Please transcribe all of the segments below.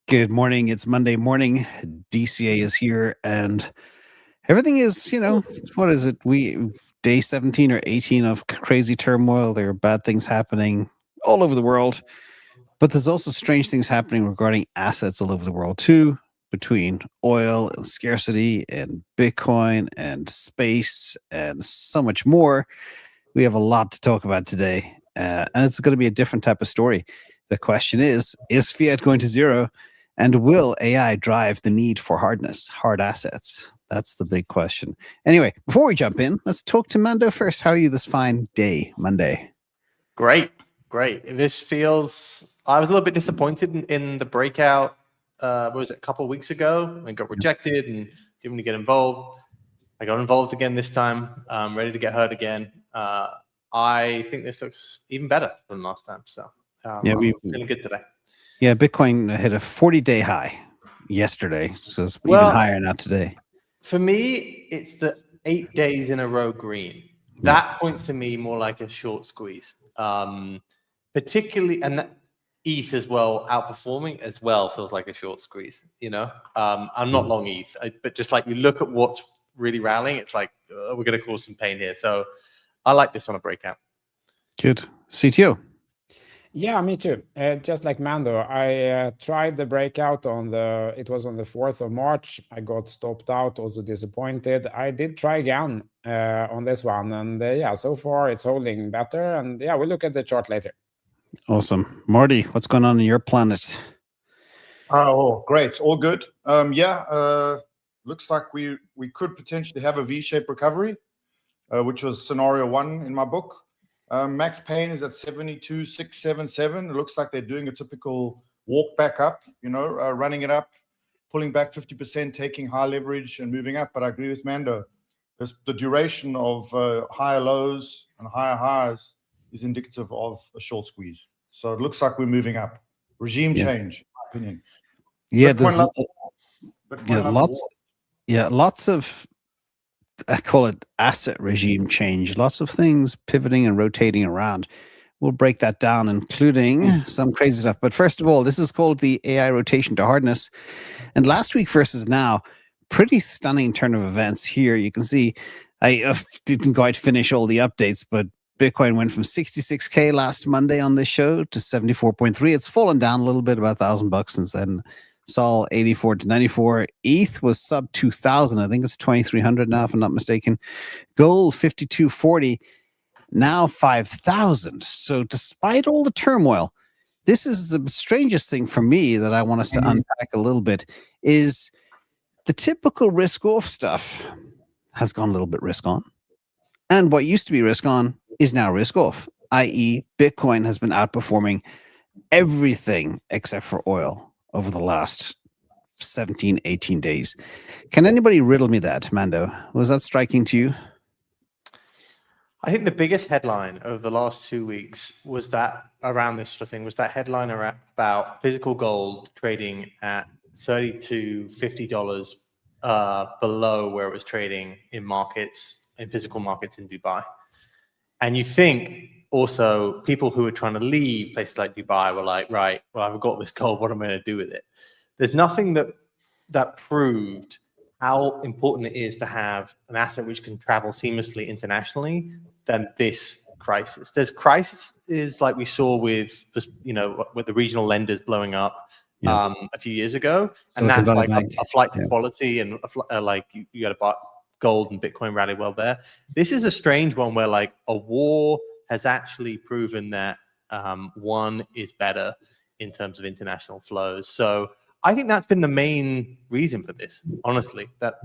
Good morning. It's Monday morning. DCA is here, and everything is, what is it? Day 17 or 18 of crazy turmoil. There are bad things happening all over the world, but there's also strange things happening regarding assets all over the world too, between oil and scarcity and Bitcoin and space and so much more. We have a lot to talk about today, and it's going to be a different type of story. The question is fiat going to zero? And will AI drive the need for hard assets? That's the big question. Anyway, before we jump in, let's talk to Mando first. How are you this fine day, Monday? Great. This feels... I was a little bit disappointed in the breakout, what was it, a couple of weeks ago, and got rejected and didn't get involved. I got involved again this time, ready to get hurt again. I think this looks even better than last time. So I'm feeling good today. Yeah, Bitcoin hit a 40-day high yesterday, so it's even higher now today. For me, it's the 8 days in a row green. That points to me more like a short squeeze. Particularly, and ETH as well, outperforming as well feels like a short squeeze. I'm not long ETH, but just like you look at what's really rallying, it's like we're going to cause some pain here. So I like this on a breakout. Good. CTO. Yeah, me too. Just like Mando, I tried the breakout it was on the 4th of March. I got stopped out, also disappointed. I did try again on this one. And so far it's holding better. And we'll look at the chart later. Awesome. Marty, what's going on in your planet? Oh, great. All good. Looks like we could potentially have a V-shaped recovery, which was scenario 1 in my book. Max pain is at 72,677. It looks like they're doing a typical walk back up, running it up, pulling back 50%, taking high leverage and moving up. But I agree with Mando. The duration of higher lows and higher highs is indicative of a short squeeze. So it looks like we're moving up. Regime change, in my opinion. Yeah, lots of, I call it asset regime change. Lots of things pivoting and rotating around. We'll break that down, including some crazy stuff. But first of all, this is called the AI rotation to hardness. And last week versus now, pretty stunning turn of events here. You can see I didn't quite finish all the updates, but Bitcoin went from 66K last Monday on this show to 74.3. It's fallen down a little bit, about $1,000 since then. Sol 84 to 94. ETH was sub 2,000. I think it's 2,300 now, if I'm not mistaken. Gold 52.40, now 5,000. So despite all the turmoil, this is the strangest thing for me that I want us to unpack a little bit, is the typical risk off stuff has gone a little bit risk on. And what used to be risk on is now risk off, i.e. Bitcoin has been outperforming everything except for oil over the last 17, 18 days. Can anybody riddle me that, Mando? Was that striking to you? I think the biggest headline over the last 2 weeks was that around this sort of thing, was that headline about physical gold trading at $30 to $50 below where it was trading in physical markets in Dubai. And you think also people who are trying to leave places like Dubai were like, right, well, I've got this gold, what am I going to do with it? There's nothing that proved how important it is to have an asset which can travel seamlessly internationally than this crisis. There's crises like we saw with the regional lenders blowing up a few years ago, and that's like a flight to quality, and like you got to buy gold and Bitcoin rally well there. This is a strange one where like a war has actually proven that one is better in terms of international flows. So I think that's been the main reason for this, honestly, that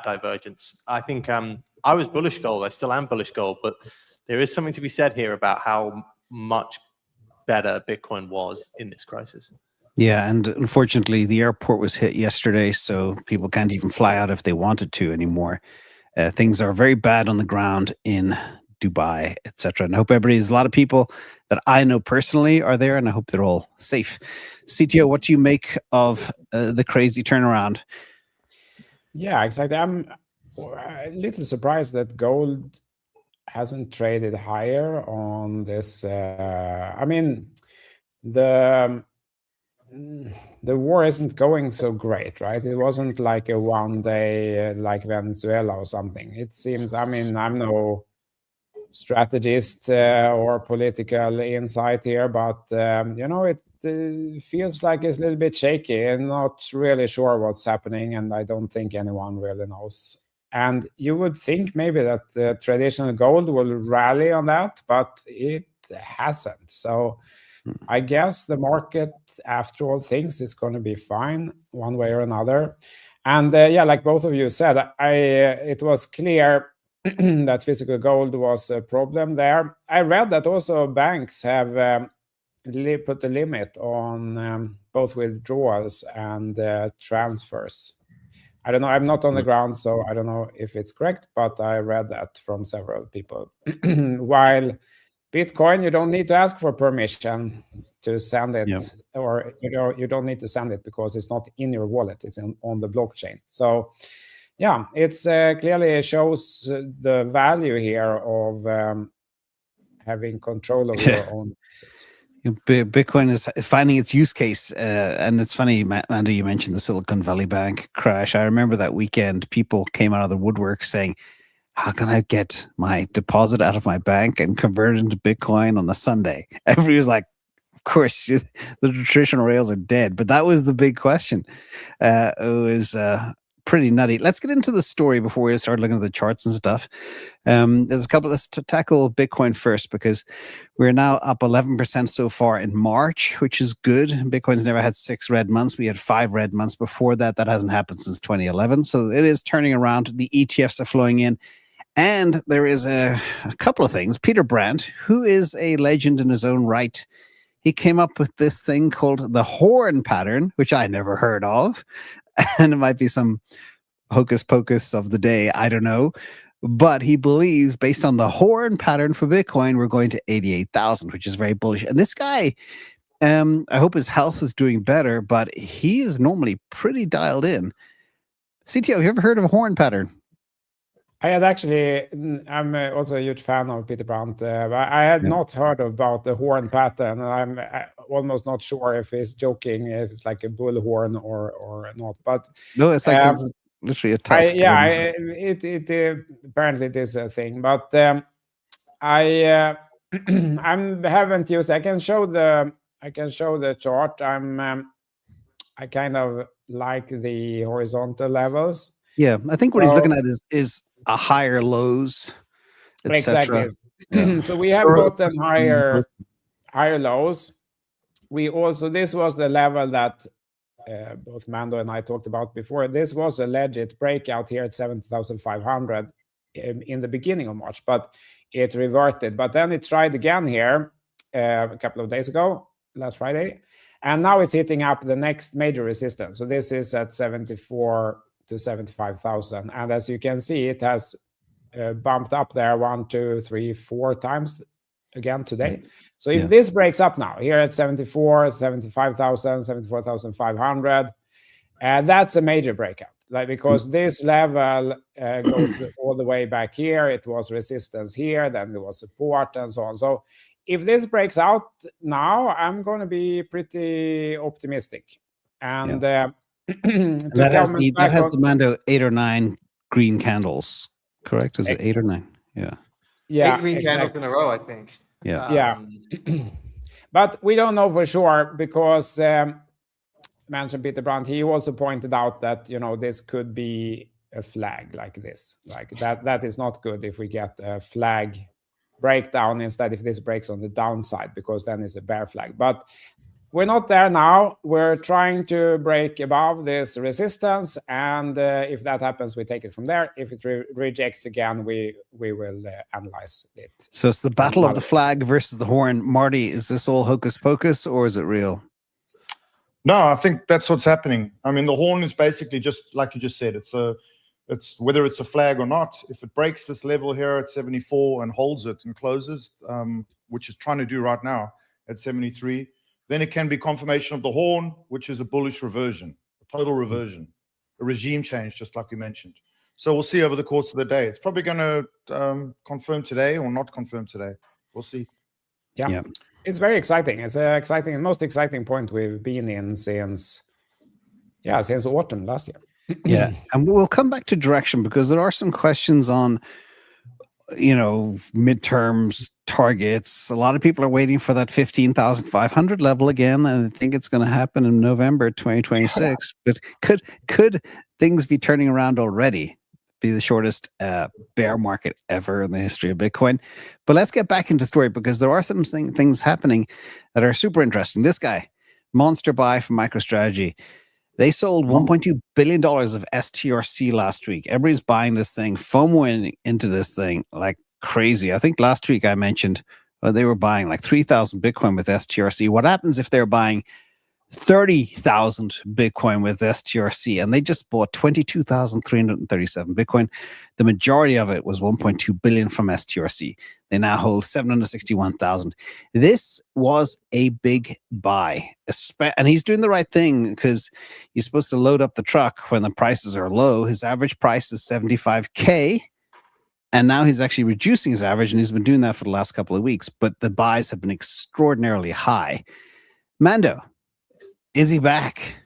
divergence. I think I was bullish gold. I still am bullish gold, but there is something to be said here about how much better Bitcoin was in this crisis. Yeah, and unfortunately, the airport was hit yesterday, so people can't even fly out if they wanted to anymore. Things are very bad on the ground in Dubai, etc. And I hope a lot of people that I know personally are there, and I hope they're all safe. CTO, what do you make of the crazy turnaround? Yeah, exactly. I'm a little surprised that gold hasn't traded higher on this. I mean, the the war isn't going so great, right? It wasn't like a one day like Venezuela or something. It seems, I mean, I'm no strategist or political insight here, but it feels like it's a little bit shaky and not really sure what's happening, and I don't think anyone really knows. And you would think maybe that the traditional gold will rally on that, but it hasn't. So I guess the market, after all things, is going to be fine one way or another. And like both of you said, it was clear that physical gold was a problem there. I read that also banks have put a limit on both withdrawals and transfers. I don't know. I'm not on the ground, so I don't know if it's correct, but I read that from several people. While Bitcoin, you don't need to ask for permission to send it, or you don't need to send it because it's not in your wallet; it's on the blockchain. So, yeah, it's clearly shows the value here of having control of your own assets. Bitcoin is finding its use case, and it's funny, Mando, you mentioned the Silicon Valley Bank crash. I remember that weekend, people came out of the woodwork saying, how can I get my deposit out of my bank and convert it into Bitcoin on a Sunday? Everybody was like, of course, the traditional rails are dead. But that was the big question. It was pretty nutty. Let's get into the story before we start looking at the charts and stuff. There's a couple. Let's tackle Bitcoin first, because we're now up 11% so far in March, which is good. Bitcoin's never had 6 red months. We had 5 red months before that. That hasn't happened since 2011. So it is turning around. The ETFs are flowing in. And there is a couple of things. Peter Brandt, who is a legend in his own right, he came up with this thing called the horn pattern, which I never heard of. And it might be some hocus pocus of the day, I don't know. But he believes, based on the horn pattern for Bitcoin, we're going to 88,000, which is very bullish. And this guy, I hope his health is doing better, but he is normally pretty dialed in. CTO, have you ever heard of a horn pattern? I had actually, I'm also a huge fan of Peter Brandt. I had not heard about the horn pattern. And I'm almost not sure if he's joking, if it's like a bull horn or not. But no, it's like it's literally a tusk. It apparently it is a thing. But I haven't used. I can show the chart. I kind of like the horizontal levels. Yeah, I think what he's looking at is a higher lows, exactly. Yeah. So we have gotten higher lows. We also, this was the level that both Mando and I talked about before. This was a legit breakout here at 7,500 in the beginning of March, but it reverted. But then it tried again here a couple of days ago, last Friday, and now it's hitting up the next major resistance. So this is at 74 to 75,000, and as you can see, it has bumped up there 1, 2, 3, 4 times again today. So if this breaks up now here at 74, 75,000, 74,500, that's a major breakout. Like, because this level goes all the way back here. It was resistance here, then there was support and so on. So if this breaks out now, I'm going to be pretty optimistic. And that has the Mando 8 or 9 green candles, correct? Is it 8 or 9? Yeah. 8 green candles in a row, I think. Yeah. But we don't know for sure, because mentioned Peter Brandt, he also pointed out that, this could be a flag like this. Like that is not good if we get a flag breakdown instead, if this breaks on the downside, because then it's a bear flag. But we're not there now. We're trying to break above this resistance, and if that happens, we take it from there. If it rejects again, we will analyze it. So it's the battle of the flag versus the horn. Marty, is this all hocus pocus, or is it real? No, I think that's what's happening. I mean, the horn is basically just like you just said. It's whether it's a flag or not. If it breaks this level here at 74 and holds it and closes, which it's trying to do right now at 73. Then it can be confirmation of the horn, which is a bullish reversion, a total reversion, a regime change, just like we mentioned. So we'll see over the course of the day. It's probably going to confirm today or not confirm today. We'll see. Yeah. It's very exciting. It's an exciting, most exciting point we've been in since autumn last year. Yeah, and we'll come back to direction because there are some questions on, midterms targets. A lot of people are waiting for that 15,500 level again, and I think it's going to happen in November 2026. But could things be turning around already? Be the shortest bear market ever in the history of Bitcoin. But let's get back into the story because there are some things happening that are super interesting. This guy, Monster Buy from MicroStrategy, they sold $1.2 billion of STRC last week. Everybody's buying this thing, FOMOing into this thing like crazy. I think last week I mentioned they were buying like 3,000 Bitcoin with STRC. What happens if they're buying 30,000 Bitcoin with STRC, and they just bought 22,337 Bitcoin. The majority of it was 1.2 billion from STRC. They now hold 761,000. This was a big buy, and he's doing the right thing because you're supposed to load up the truck when the prices are low. His average price is 75K, and now he's actually reducing his average, and he's been doing that for the last couple of weeks, but the buys have been extraordinarily high. Mando, is he back?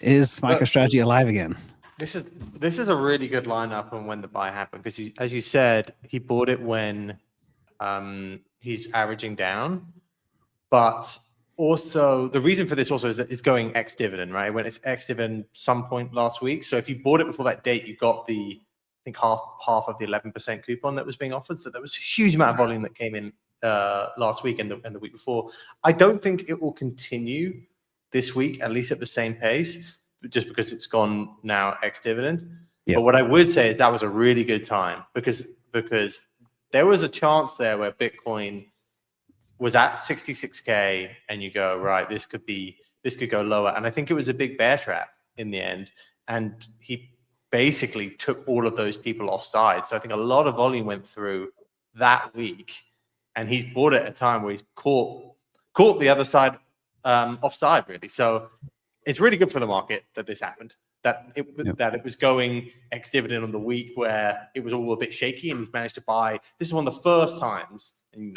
Is MicroStrategy alive again? This is a really good lineup on when the buy happened because, as you said, he bought it when he's averaging down. But also, the reason for this also is that it's going ex-dividend, right? When it's ex-dividend some point last week. So if you bought it before that date, you got I think half of the 11% coupon that was being offered. So there was a huge amount of volume that came in last week and the week before. I don't think it will continue this week, at least at the same pace, just because it's gone now ex-dividend. Yep. But what I would say is that was a really good time because there was a chance there where Bitcoin was at 66K and you go, right, this could go lower. And I think it was a big bear trap in the end. And he basically took all of those people offside. So I think a lot of volume went through that week, and he's bought it at a time where he's caught the other side offside, really. So it's really good for the market that this happened, that it was going ex-dividend on the week where it was all a bit shaky, and he's managed to buy. This is one of the first times, and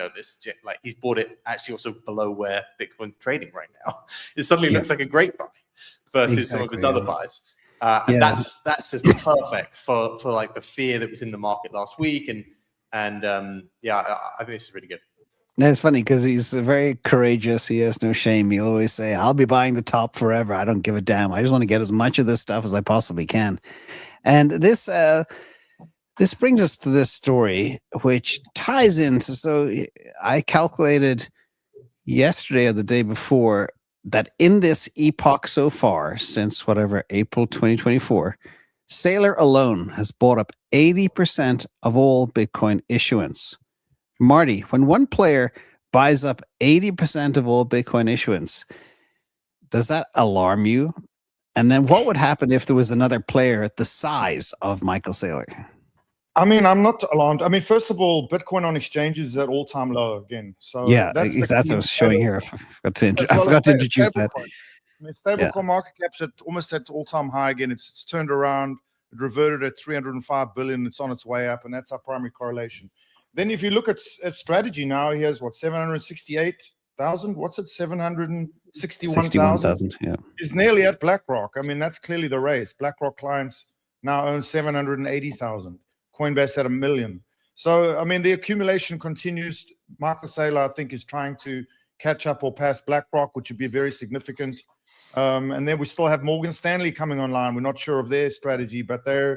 like he's bought it actually also below where Bitcoin's trading right now. It suddenly looks like a great buy versus some of his other buys. And that's just perfect for like the fear that was in the market last week. And I think this is really good. It's funny because he's very courageous. He has no shame. He'll always say, I'll be buying the top forever. I don't give a damn. I just want to get as much of this stuff as I possibly can. And this brings us to this story, which ties into, so I calculated yesterday or the day before that in this epoch so far, since April 2024, Saylor alone has bought up 80% of all Bitcoin issuance. Marty, when one player buys up 80% of all Bitcoin issuance, does that alarm you? And then what would happen if there was another player the size of Michael Saylor? I mean, I'm not alarmed. I mean, first of all, Bitcoin on exchanges is at all-time low again. So yeah, that's what I was showing here. I forgot to introduce that. I mean, stablecoin market cap's almost at all-time high again. It's turned around. It reverted at 305 billion. It's on its way up, and that's our primary correlation. Then if you look at strategy now, he has 768,000? What's it? 761,000? Yeah. He's nearly at BlackRock. I mean, that's clearly the race. BlackRock clients now own 780,000. Coinbase at 1 million. So, I mean, the accumulation continues. Michael Saylor, I think, is trying to catch up or pass BlackRock, which would be very significant. And then we still have Morgan Stanley coming online. We're not sure of their strategy, but they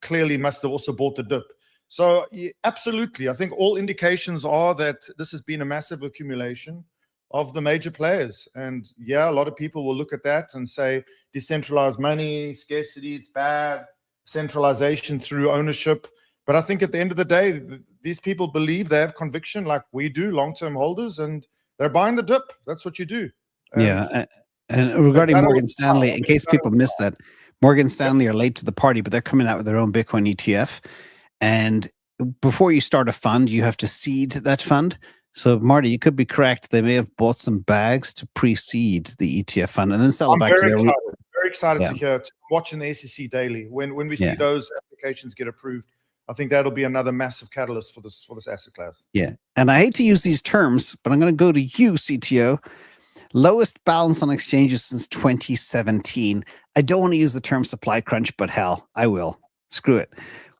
clearly must have also bought the dip. So, yeah, absolutely. I think all indications are that this has been a massive accumulation of the major players. And yeah, a lot of people will look at that and say decentralized money, scarcity, it's bad, centralization through ownership. But I think at the end of the day, these people believe, they have conviction like we do, long-term holders, and they're buying the dip. That's what you do. And regarding Morgan Stanley, in case people missed that, Morgan Stanley are late to the party, but they're coming out with their own Bitcoin ETF. And before you start a fund, you have to seed that fund. So, Marty, you could be correct. They may have bought some bags to pre-seed the ETF fund and then sell it back to their... Very excited to hear, watching the SEC daily. When we see those applications get approved, I think that'll be another massive catalyst for this asset class. Yeah. And I hate to use these terms, but I'm going to go to you, CTO. Lowest balance on exchanges since 2017. I don't want to use the term supply crunch, but hell, I will. Screw it.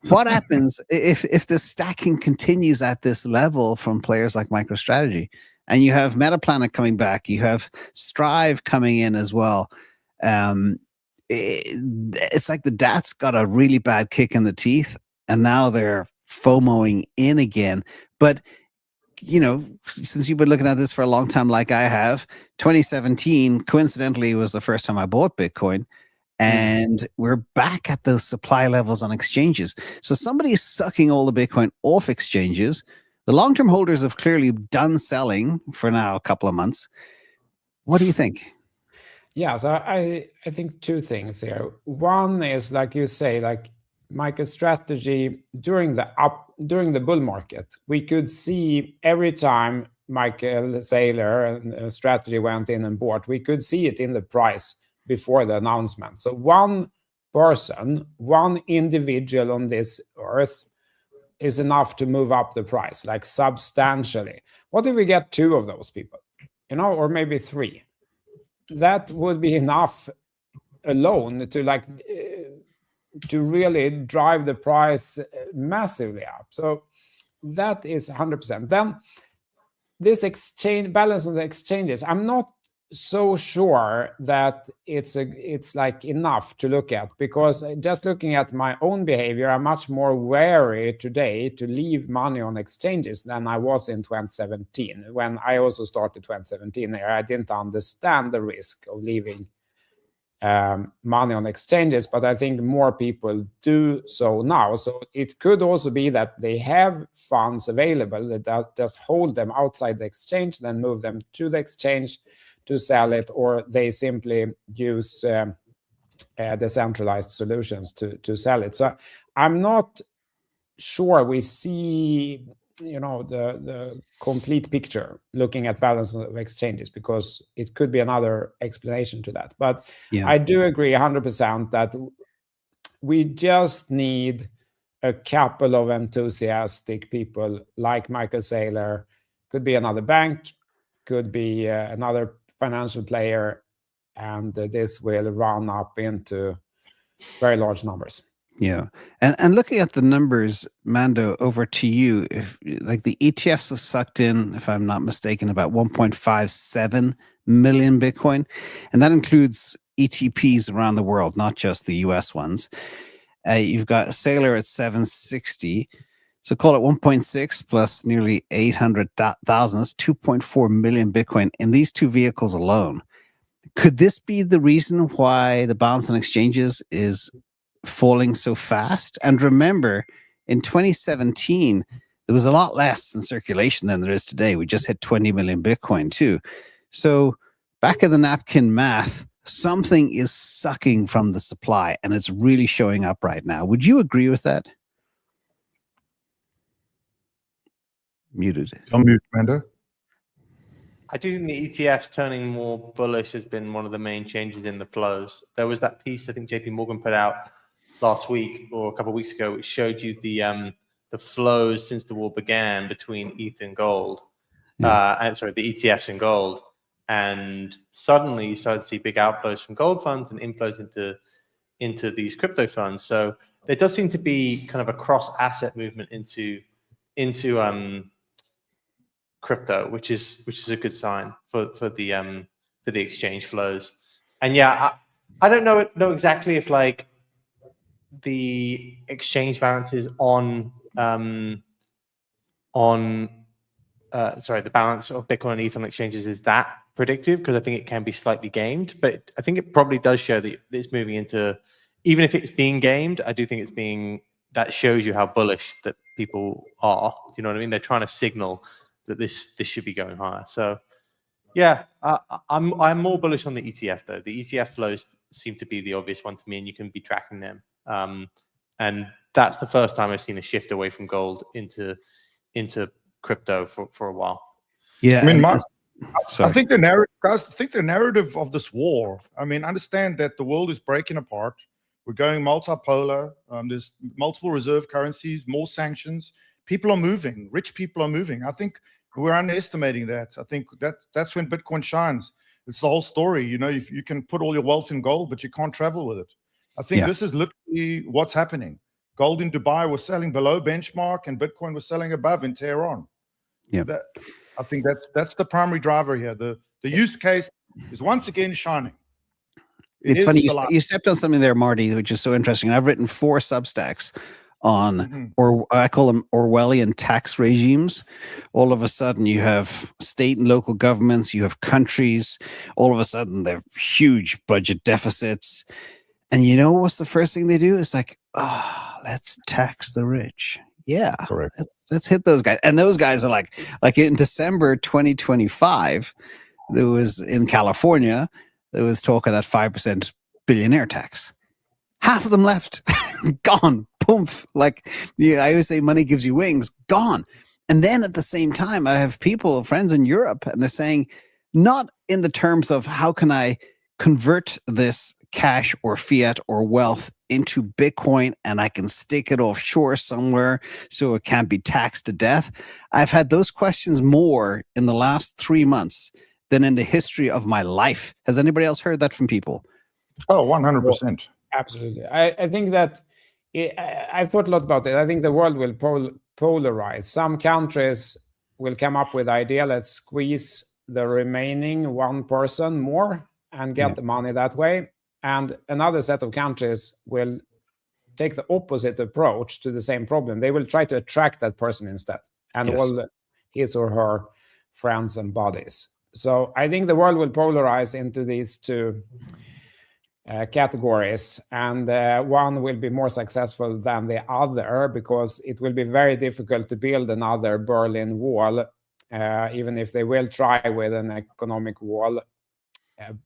What happens if the stacking continues at this level from players like MicroStrategy, and you have Metaplanet coming back, you have Strive coming in as well? It's like the DAT's got a really bad kick in the teeth, and now they're FOMOing in again. But you know, since you've been looking at this for a long time, like I have, 2017 coincidentally was the first time I bought Bitcoin. And we're back at those supply levels on exchanges. So somebody is sucking all the Bitcoin off exchanges. The long-term holders have clearly done selling for now a couple of months. What do you think? Yeah, so I think two things here. One is, like you say, like MicroStrategy during the bull market, we could see every time Michael Saylor and Strategy went in and bought, we could see it in the price before the announcement. So one person, one individual on this earth is enough to move up the price, like substantially. What if we get two of those people, or maybe three? That would be enough alone to really drive the price massively up. So that is 100%. Then this exchange balance on the exchanges, I'm not so sure that it's like enough to look at, because just looking at my own behavior, I'm much more wary today to leave money on exchanges than I was in 2017. When I also started 2017 here, I didn't understand the risk of leaving money on exchanges, but I think more people do so now. So it could also be that they have funds available that just hold them outside the exchange, then move them to the exchange to sell it, or they simply use decentralized solutions to sell it. So I'm not sure we see the complete picture looking at balance of exchanges, because it could be another explanation to that. But yeah, I do agree 100% that we just need a couple of enthusiastic people like Michael Saylor, could be another bank, could be another financial player, and this will run up into very large numbers. Yeah. And looking at the numbers, Mando, over to you. If like the ETFs have sucked in, if I'm not mistaken, about 1.57 million Bitcoin. And that includes ETPs around the world, not just the US ones. You've got Saylor at 760. So call it 1.6 plus nearly 800,000. That's 2.4 million Bitcoin in these two vehicles alone. Could this be the reason why the balance on exchanges is falling so fast? And remember, in 2017, there was a lot less in circulation than there is today. We just hit 20 million Bitcoin too. So back of the napkin math, something is sucking from the supply, and it's really showing up right now. Would you agree with that? Muted. Unmute, Mando. I do think the ETFs turning more bullish has been one of the main changes in the flows. There was that piece I think JP Morgan put out last week or a couple of weeks ago, which showed you the flows since the war began between ETH and gold, the ETFs and gold, and suddenly you started to see big outflows from gold funds and inflows into these crypto funds. So there does seem to be kind of a cross asset movement into crypto, which is a good sign for the exchange flows. And yeah, I don't know exactly if like the exchange balances the balance of Bitcoin and ETH on exchanges is that predictive, because I think it can be slightly gamed, but I think it probably does show that it's moving into, even if it's being gamed, I do think that shows you how bullish that people are. Do you know what I mean? They're trying to signal that this should be going higher. So yeah, I'm more bullish on the ETF though. The ETF flows seem to be the obvious one to me, and you can be tracking them. And that's the first time I've seen a shift away from gold into crypto for a while. Yeah, I mean, I think the narrative, guys. I think the narrative of this war. I mean, understand that the world is breaking apart. We're going multipolar. There's multiple reserve currencies, more sanctions. People are moving. Rich people are moving. I think we're underestimating that. I think that's when Bitcoin shines. It's the whole story. You know, if you can put all your wealth in gold, but you can't travel with it. I think this is literally what's happening. Gold in Dubai was selling below benchmark, and Bitcoin was selling above in Tehran. Yeah, I think that's the primary driver here. The use case is once again shining. It's funny you stepped on something there, Marty, which is so interesting. I've written 4 Substacks on, or I call them Orwellian tax regimes. All of a sudden, you have state and local governments, you have countries. All of a sudden, they have huge budget deficits, and you know what's the first thing they do? It's like, let's tax the rich. Yeah, correct. Let's hit those guys, and those guys are like in December 2025, there was in California. There was talk of that 5% billionaire tax. Half of them left, gone, poof. Like, I always say, money gives you wings, gone. And then at the same time, I have friends in Europe, and they're saying, not in the terms of how can I convert this cash or fiat or wealth into Bitcoin and I can stick it offshore somewhere so it can't be taxed to death. I've had those questions more in the last 3 months than in the history of my life. Has anybody else heard that from people? Oh, 100%. Absolutely. I think that I've thought a lot about it. I think the world will polarize. Some countries will come up with the idea, let's squeeze the remaining 1% more and get the money that way. And another set of countries will take the opposite approach to the same problem. They will try to attract that person instead and all his or her friends and buddies. So I think the world will polarize into these 2 categories, and one will be more successful than the other because it will be very difficult to build another Berlin Wall, even if they will try with an economic wall,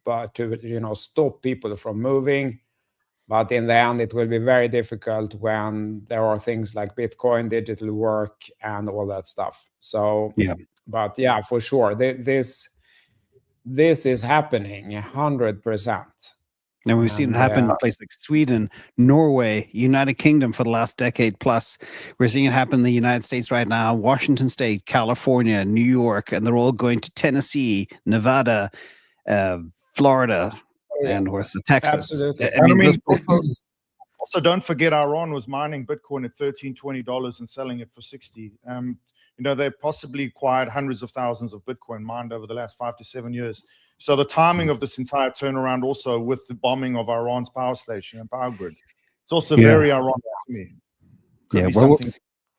but to stop people from moving. But in the end, it will be very difficult when there are things like Bitcoin, digital work, and all that stuff. So, but yeah, for sure, this is happening 100%. And we've seen it happen in a place like Sweden, Norway, United Kingdom for the last decade plus. We're seeing it happen in the United States right now, Washington State, California, New York, and they're all going to Tennessee, Nevada, Florida, and where's the Texas. Absolutely. I mean, also, don't forget Iran was mining Bitcoin at $13, $20 and selling it for 60. They possibly acquired hundreds of thousands of Bitcoin mined over the last 5 to 7 years. So the timing of this entire turnaround also with the bombing of Iran's power station and power grid, it's also very ironic to me.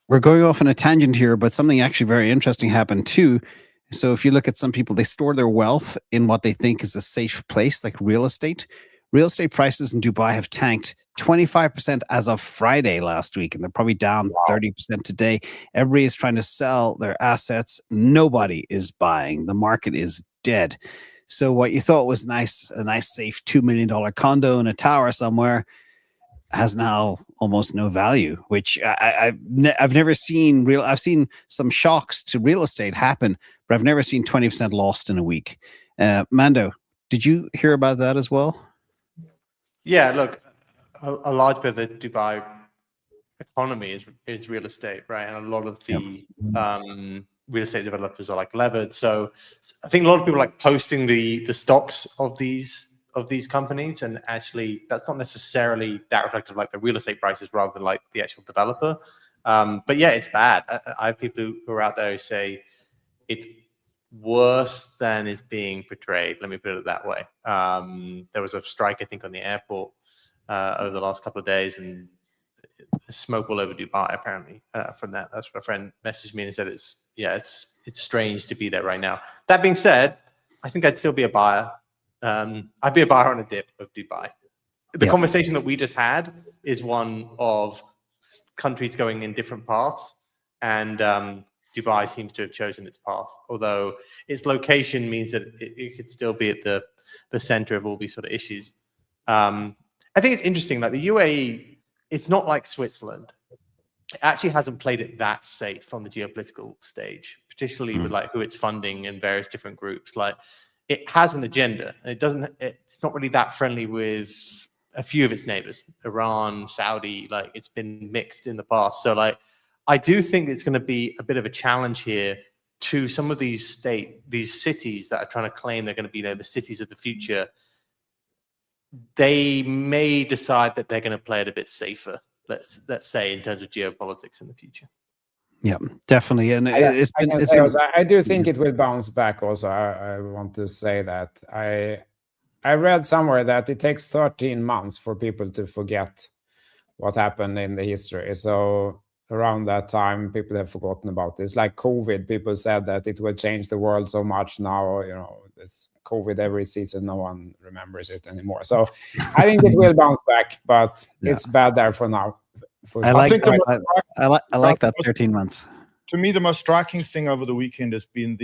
We're going off on a tangent here, but something actually very interesting happened too. So if you look at some people, they store their wealth in what they think is a safe place, like real estate. Real estate prices in Dubai have tanked 25% as of Friday last week, and they're probably down 30% today. Everybody is trying to sell their assets. Nobody is buying. The market is dead. So what you thought was a nice safe $2 million condo in a tower somewhere has now almost no value, which I've never seen I've seen some shocks to real estate happen, but I've never seen 20% lost in a week. Mando, did you hear about that as well? Yeah, look, a large bit of the Dubai economy is real estate, right? And a lot of the real estate developers are like levered. So I think a lot of people are like posting the stocks of these companies, and actually that's not necessarily that reflective of like the real estate prices rather than like the actual developer. But yeah, it's bad. I have people who are out there who say it's worse than is being portrayed. Let me put it that way. There was a strike, I think, on the airport over the last couple of days, and smoke all over Dubai apparently from that. That's what a friend messaged me and said it's strange to be there right now. That being said, I think I'd still be a buyer. I'd be a buyer on a dip of Dubai. The conversation that we just had is one of countries going in different paths, and Dubai seems to have chosen its path, although its location means that it could still be at the center of all these sort of issues. I think it's interesting, like the UAE, it's not like Switzerland. It actually hasn't played it that safe on the geopolitical stage, particularly with like who it's funding and various different groups. Like it has an agenda, and it's not really that friendly with a few of its neighbors, Iran, Saudi, like it's been mixed in the past. So like, I do think it's going to be a bit of a challenge here to some of these cities that are trying to claim they're going to be, the cities of the future. They may decide that they're going to play it a bit safer, let's say, in terms of geopolitics in the future. Yeah, definitely. And I do think it will bounce back also. I want to say that I read somewhere that it takes 13 months for people to forget what happened in the history. So around that time, people have forgotten about this. Like COVID, people said that it will change the world so much. Now, it's COVID every season. No one remembers it anymore. So I think it will bounce back, but it's bad there for now. I like that 13 months. To me, the most striking thing over the weekend has been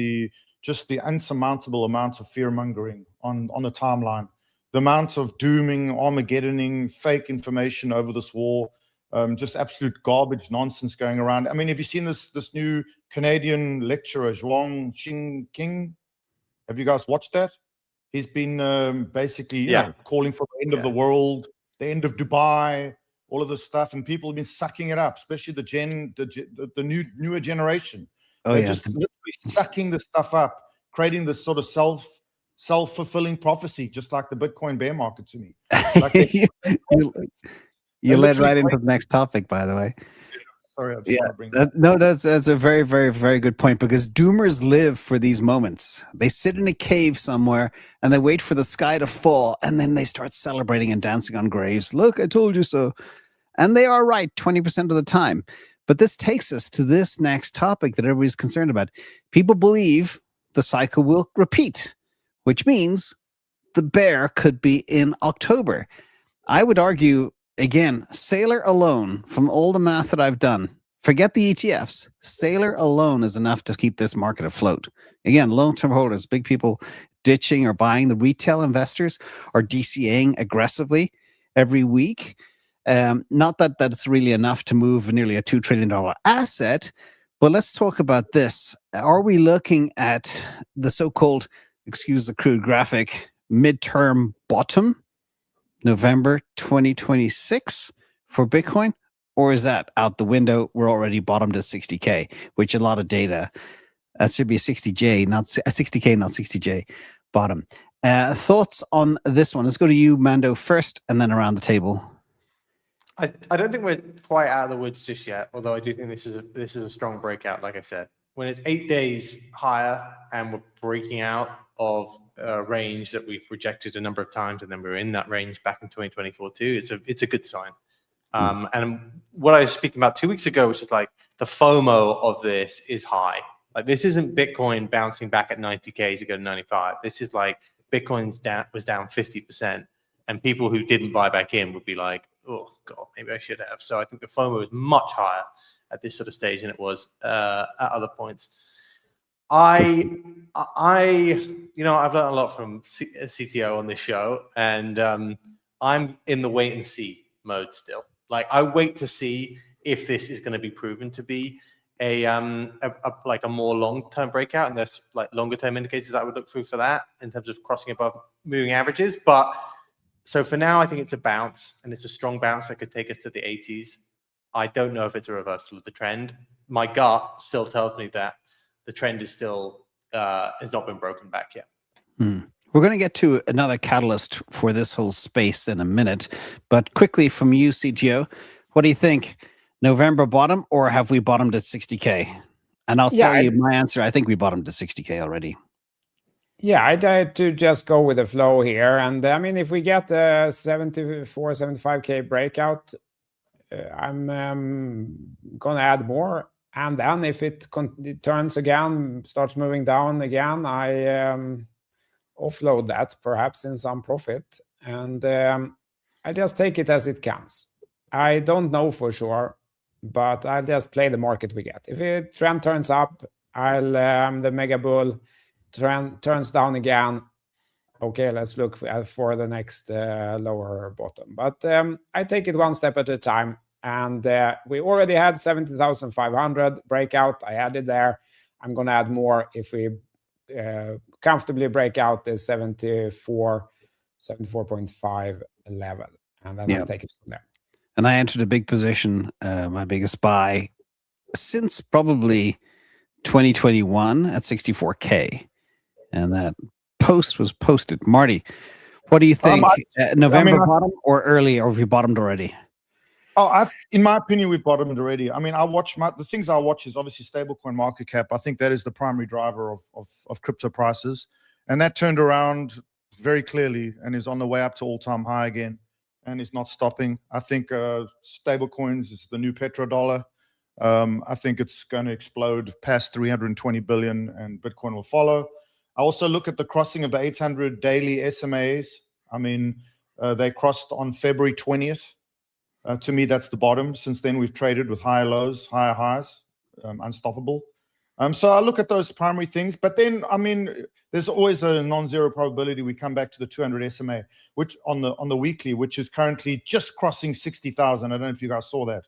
just the unsurmountable amounts of fear mongering on the timeline. The amounts of dooming, Armageddoning, fake information over this war, just absolute garbage nonsense going around. I mean, have you seen this new Canadian lecturer, Zhuang Xing? Have you guys watched that? He's been basically calling for the end of the world, the end of Dubai, all of this stuff, and people have been sucking it up, especially the newer generation. They're just literally sucking the stuff up, creating this sort of self-fulfilling prophecy, just like the Bitcoin bear market to me. Like you led right into the next topic, by the way. Sorry, that's a very, very, very good point, because doomers live for these moments. They sit in a cave somewhere and they wait for the sky to fall, and then they start celebrating and dancing on graves. Look, I told you so. And they are right 20% of the time. But this takes us to this next topic that everybody's concerned about. People believe the cycle will repeat, which means the bear could be in October. I would argue, again, Sailor alone, from all the math that I've done, forget the ETFs, Sailor alone is enough to keep this market afloat. Again, long-term holders, big people ditching or buying. The retail investors are DCAing aggressively every week. Not that that's really enough to move nearly a $2 trillion asset, but let's talk about this. Are we looking at the so-called, excuse the crude graphic, midterm bottom, November 2026 for Bitcoin? Or is that out the window? We're already bottomed at 60K, which a lot of data, that should be a 60K, not 60J bottom. Thoughts on this one? Let's go to you, Mando, first, and then around the table. I don't think we're quite out of the woods just yet, although I do think this is a strong breakout, like I said. When it's 8 days higher and we're breaking out of a range that we've rejected a number of times, and then we were in that range back in 2024 too, it's a good sign. And what I was speaking about 2 weeks ago was just like the FOMO of this is high. Like, this isn't Bitcoin bouncing back at 90K to go to 95. This is like Bitcoin's was down 50%. And people who didn't buy back in would be like, oh, God, maybe I should have. So I think the FOMO is much higher at this sort of stage than it was at other points. I've learned a lot from CTO on this show, and I'm in the wait and see mode still. Like, I wait to see if this is going to be proven to be a more long-term breakout, and there's like longer-term indicators I would look through for that in terms of crossing above moving averages. But so for now, I think it's a bounce, and it's a strong bounce that could take us to the 80s. I don't know if it's a reversal of the trend. My gut still tells me that the trend is still has not been broken back yet. We're going to get to another catalyst for this whole space in a minute, but quickly from you, CTO, what do you think? November bottom, or have we bottomed at 60K? And I'll tell you my answer. I think we bottomed at 60K already. Yeah, I tried to just go with the flow here. And I mean, if we get the 74, 75K breakout, I'm going to add more. And then if it turns again, starts moving down again, I offload that perhaps in some profit. And I just take it as it comes. I don't know for sure, but I'll just play the market we get. If it trend turns up, the mega bull trend turns down again. Okay, let's look for the next lower bottom. But I take it one step at a time. And we already had 70,500 breakout. I added there. I'm going to add more if we comfortably break out the 74.5 level. and then I'll take it from there. And I entered a big position, my biggest buy since probably 2021 at 64K. And that post was posted. Marty, what do you think? November bottom or early, or have you bottomed already? In my opinion, we've bottomed already. I mean, the things I watch is obviously stablecoin market cap. I think that is the primary driver of crypto prices. And that turned around very clearly and is on the way up to all-time high again and is not stopping. I think stablecoins is the new petrodollar. I think it's going to explode past 320 billion and Bitcoin will follow. I also look at the crossing of the 800 daily SMAs. I mean, they crossed on February 20th. To me, that's the bottom. Since then, we've traded with higher lows, higher highs, unstoppable. So I look at those primary things. But then, I mean, there's always a non-zero probability we come back to the 200 SMA, which on the weekly, which is currently just crossing 60,000. I don't know if you guys saw that.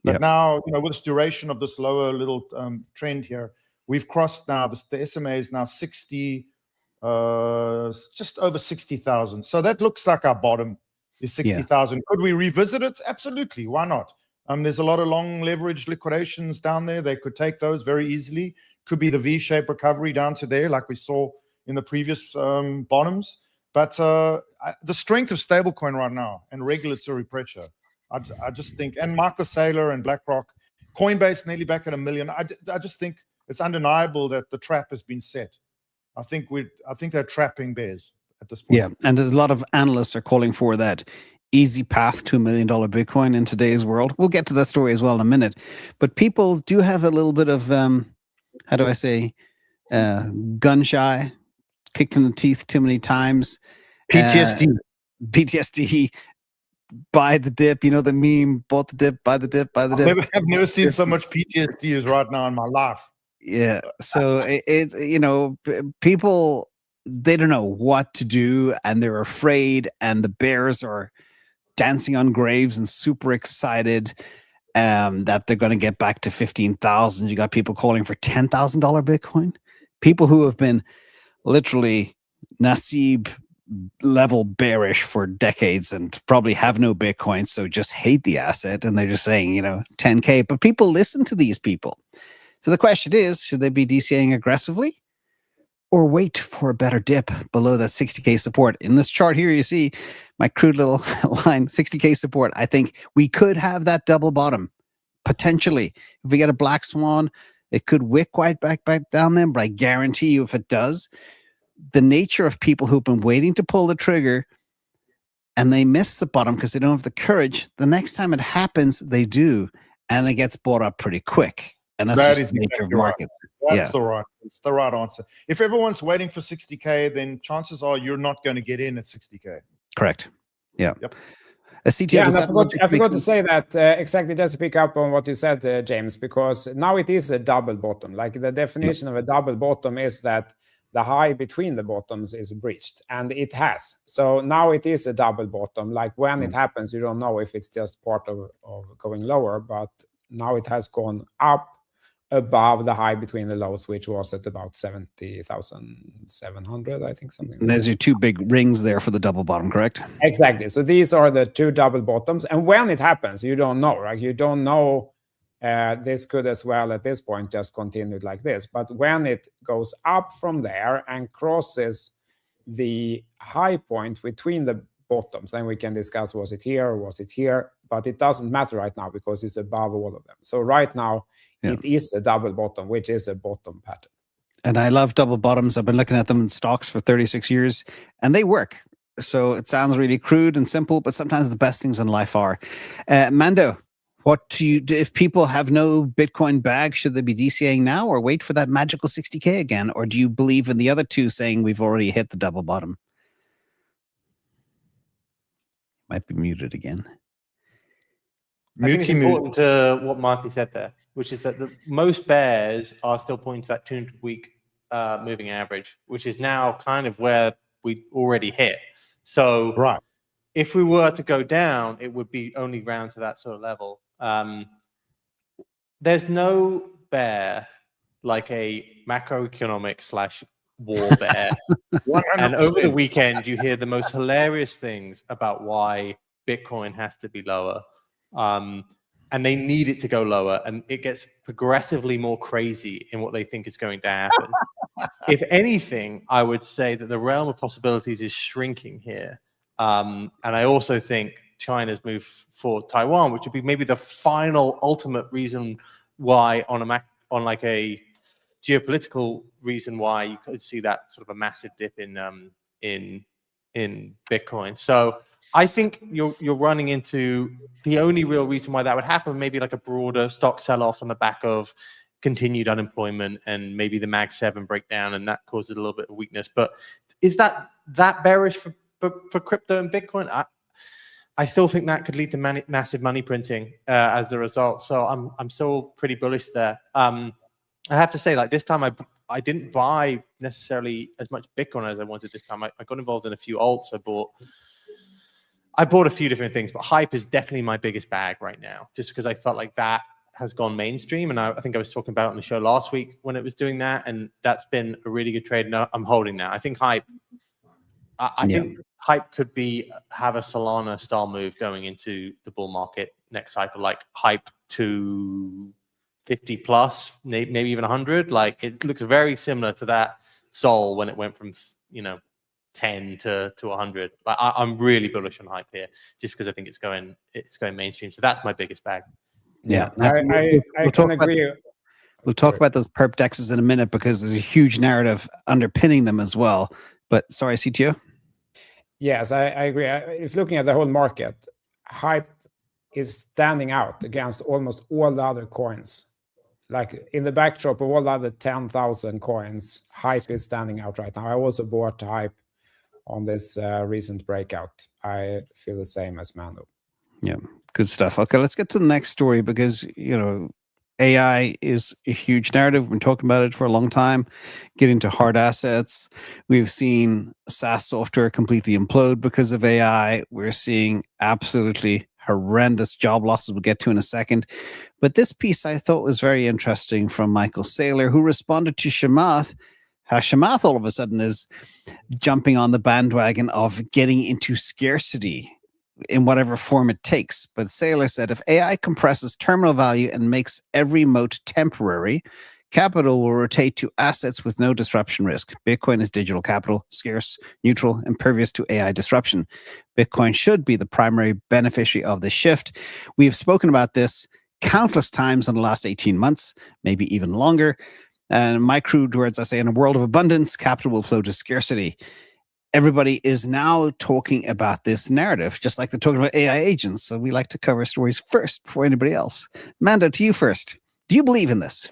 But now, with this duration of this lower little trend here, we've crossed now, the SMA is now 60, just over 60,000. So that looks like our bottom is 60,000. Could we revisit it? Absolutely. Why not? There's a lot of long leverage liquidations down there. They could take those very easily. Could be the V-shaped recovery down to there, like we saw in the previous bottoms. But the strength of stablecoin right now and regulatory pressure, I just think, and Michael Saylor and BlackRock, Coinbase nearly back at $1 million. I just think it's undeniable that the trap has been set. I think they're trapping bears at this point. Yeah, and there's a lot of analysts are calling for that easy path to $1 million Bitcoin in today's world. We'll get to that story as well in a minute. But people do have a little bit of, how do I say, gun shy, kicked in the teeth too many times. PTSD, buy the dip, the meme, bought the dip, buy the dip, buy the dip. I've never seen so much PTSD as right now in my life. Yeah, so it's, people, they don't know what to do and they're afraid, and the bears are dancing on graves and super excited that they're going to get back to 15,000. You got people calling for $10,000 Bitcoin. People who have been literally Nasib level bearish for decades and probably have no Bitcoin, so just hate the asset, and they're just saying, 10K. But people listen to these people. So the question is, should they be DCAing aggressively or wait for a better dip below that 60K support? In this chart here, you see my crude little line, 60K support. I think we could have that double bottom, potentially. If we get a black swan, it could wick right back down there, but I guarantee you if it does, the nature of people who've been waiting to pull the trigger and they miss the bottom because they don't have the courage, the next time it happens, they do, and it gets bought up pretty quick. And that's just the nature of markets. That's it's the right answer. If everyone's waiting for 60K, then chances are you're not going to get in at 60K. Correct. Yeah. Yep. CTO, I forgot to say that exactly, just to pick up on what you said, James, because now it is a double bottom. Like the definition of a double bottom is that the high between the bottoms is breached, and it has. So now it is a double bottom. Like when it happens, you don't know if it's just part of going lower, but now it has gone up above the high between the lows, which was at about 70,700, I think, something. And there's your two big rings there for the double bottom, correct? Exactly. So these are the two double bottoms. And when it happens, you don't know, right? You don't know. This could as well at this point just continue like this. But when it goes up from there and crosses the high point between the bottoms, then we can discuss, was it here or was it here? But it doesn't matter right now because it's above all of them. So right now, it is a double bottom, which is a bottom pattern. And I love double bottoms. I've been looking at them in stocks for 36 years, and they work. So it sounds really crude and simple, but sometimes the best things in life are. Mando, what do you do if people have no Bitcoin bag? Should they be DCAing now or wait for that magical 60K again? Or do you believe in the other two saying we've already hit the double bottom? Might be muted again. I think it's important to what Marty said there, which is that most bears are still pointing to that 200-week moving average, which is now kind of where we already hit. So if we were to go down, it would be only round to that sort of level. There's no bear like a macroeconomic / war bear. And over the weekend, you hear the most hilarious things about why Bitcoin has to be lower. And they need it to go lower, and it gets progressively more crazy in what they think is going to happen. If anything, I would say that the realm of possibilities is shrinking here. And I also think China's move for Taiwan, which would be maybe the final ultimate reason why on like a geopolitical reason why you could see that sort of a massive dip in Bitcoin. So I think you're running into the only real reason why that would happen, maybe like a broader stock sell-off on the back of continued unemployment and maybe the Mag 7 breakdown, and that causes a little bit of weakness. But is that bearish for crypto and Bitcoin? I still think that could lead to massive money printing as the result. So I'm still pretty bullish there. I have to say, like this time I didn't buy necessarily as much Bitcoin as I wanted this time. I got involved in a few alts. I bought a few different things, but Hype is definitely my biggest bag right now, just because I felt like that has gone mainstream. And I think I was talking about it on the show last week when it was doing that, and that's been a really good trade. And I'm holding that. I think Hype. I think Hype could have a Solana style move going into the bull market next cycle, like Hype to 50 plus, maybe even 100. Like it looks very similar to that Sol when it went from 10 to 100. But I'm really bullish on Hype here, just because I think it's going mainstream. So that's my biggest bag. Yeah, I can agree. We'll talk about those perp dexes in a minute, because there's a huge narrative underpinning them as well. But sorry, CTO. Yes, I agree. If looking at the whole market, Hype is standing out against almost all the other coins. Like in the backdrop of all the other 10,000 coins, Hype is standing out right now. I also bought Hype on this recent breakout. I feel the same as Mando. Yeah, good stuff. Okay, let's get to the next story, because AI is a huge narrative. We've been talking about it for a long time. Get into hard assets. We've seen SaaS software completely implode because of AI. We're seeing absolutely horrendous job losses we'll get to in a second. But this piece I thought was very interesting from Michael Saylor, who responded to Chamath, how Chamath all of a sudden is jumping on the bandwagon of getting into scarcity in whatever form it takes. But Saylor said, if AI compresses terminal value and makes every moat temporary, capital will rotate to assets with no disruption risk. Bitcoin is digital capital, scarce, neutral, impervious to AI disruption. Bitcoin should be the primary beneficiary of this shift. We have spoken about this countless times in the last 18 months, maybe even longer. And my crude words, I say, in a world of abundance, capital will flow to scarcity. Everybody is now talking about this narrative, just like they're talking about AI agents. So we like to cover stories first before anybody else. Mando, to you first. Do you believe in this?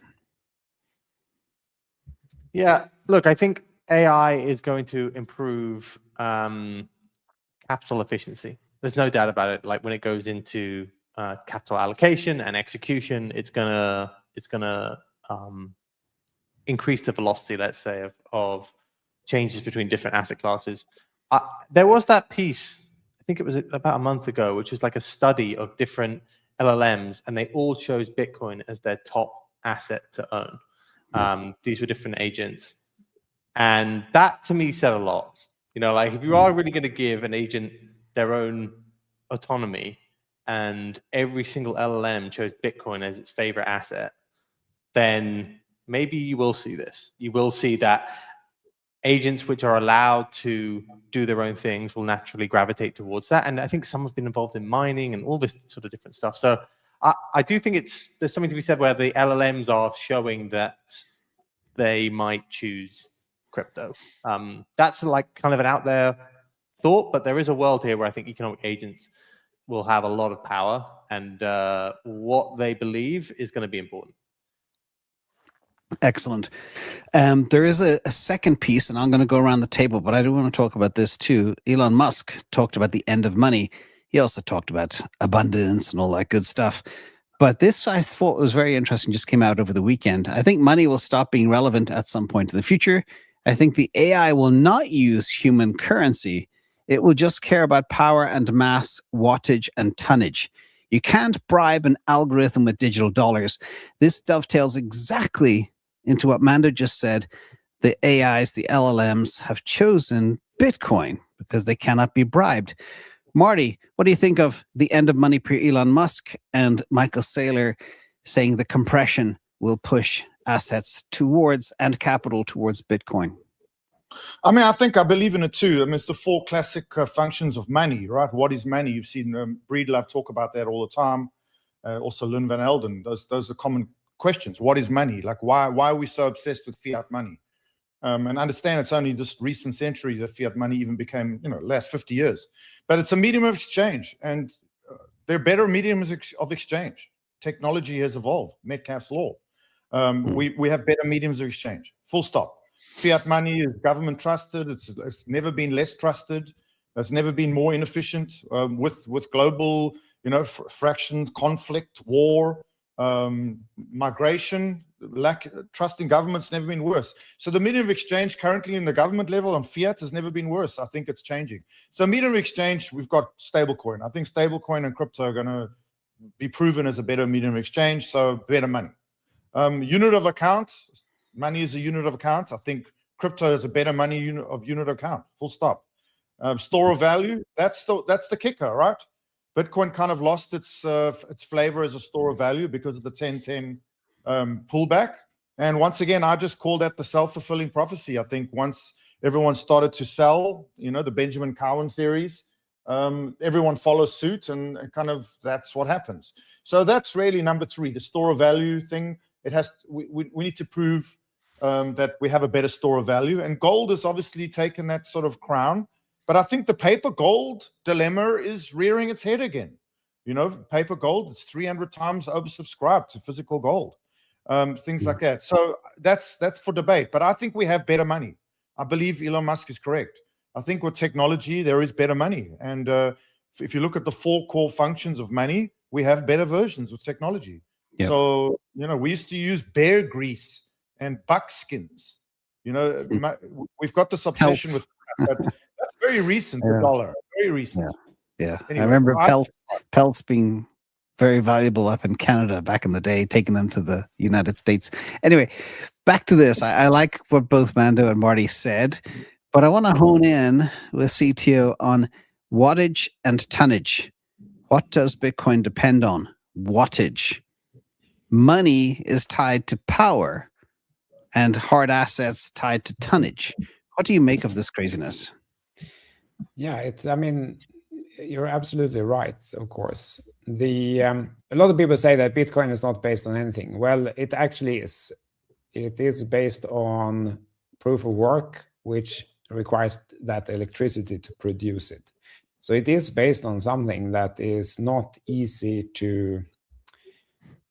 Yeah, look, I think AI is going to improve capital efficiency. There's no doubt about it. Like when it goes into capital allocation and execution, it's gonna increase the velocity, let's say, of changes between different asset classes. There was that piece, I think it was about a month ago, which was like a study of different LLMs, and they all chose Bitcoin as their top asset to own. These were different agents. And that to me said a lot. Like if you are really going to give an agent their own autonomy and every single LLM chose Bitcoin as its favorite asset, then maybe you will see this. You will see that agents which are allowed to do their own things will naturally gravitate towards that. And I think some have been involved in mining and all this sort of different stuff. So I do think there's something to be said where the LLMs are showing that they might choose crypto. That's like kind of an out there thought, but there is a world here where I think economic agents will have a lot of power, and what they believe is going to be important. Excellent. There is a second piece, and I'm going to go around the table, but I do want to talk about this too. Elon Musk talked about the end of money. He also talked about abundance and all that good stuff. But this I thought was very interesting, just came out over the weekend. I think money will stop being relevant at some point in the future. I think the AI will not use human currency. It will just care about power and mass, wattage and tonnage. You can't bribe an algorithm with digital dollars. This dovetails exactly into what Mando just said. The AIs, the LLMs, have chosen Bitcoin because they cannot be bribed. Marty, what do you think of the end of money per Elon Musk and Michael Saylor saying the compression will push assets towards and capital towards Bitcoin? I mean, I believe in it too. I mean, it's the four classic functions of money, right? What is money? You've seen Breedlove talk about that all the time. Also, Lynn Van Elden. Those are common questions. What is money? Like, why are we so obsessed with fiat money? And understand it's only just recent centuries that fiat money even became, last 50 years. But it's a medium of exchange, and there are better mediums of exchange. Technology has evolved. Metcalfe's law. We have better mediums of exchange. Full stop. Fiat money is government trusted. It's never been less trusted. It's never been more inefficient. With global, fractions, conflict, war, migration, trust in government's never been worse. So the medium of exchange currently in the government level on fiat has never been worse. I think it's changing. So medium of exchange, we've got stablecoin. I think stablecoin and crypto are going to be proven as a better medium of exchange. So better money. Unit of account. Money is a unit of account. I think crypto is a better money unit of account. Full stop. Store of value. That's the kicker, right? Bitcoin kind of lost its flavor as a store of value because of the 10-10 pullback. And once again, I just call that the self-fulfilling prophecy. I think once everyone started to sell, the Benjamin Cowan theories, everyone follows suit, and kind of that's what happens. So that's really number 3, the store of value thing. We need to prove that we have a better store of value, and gold has obviously taken that sort of crown. But I think the paper gold dilemma is rearing its head again. Paper gold, it's 300 times oversubscribed to physical gold, things like that. So that's for debate. But I think we have better money. I believe Elon Musk is correct. I think with technology, there is better money. And if you look at the 4 core functions of money, we have better versions with technology. Yep. So, we used to use bear grease and buckskins. We've got this obsession with that. That's very recent, the dollar. Very recent. Yeah. Anyway, I remember pelts being very valuable up in Canada back in the day, taking them to the United States. Anyway, back to this. I like what both Mando and Marty said, but I want to hone in with CTO on wattage and tonnage. What does Bitcoin depend on? Wattage. Money is tied to power and hard assets tied to tonnage. What do you make of this craziness? Yeah, you're absolutely right, of course. A lot of people say that Bitcoin is not based on anything. Well, it actually is. It is based on proof of work, which requires that electricity to produce it. So it is based on something that is not easy to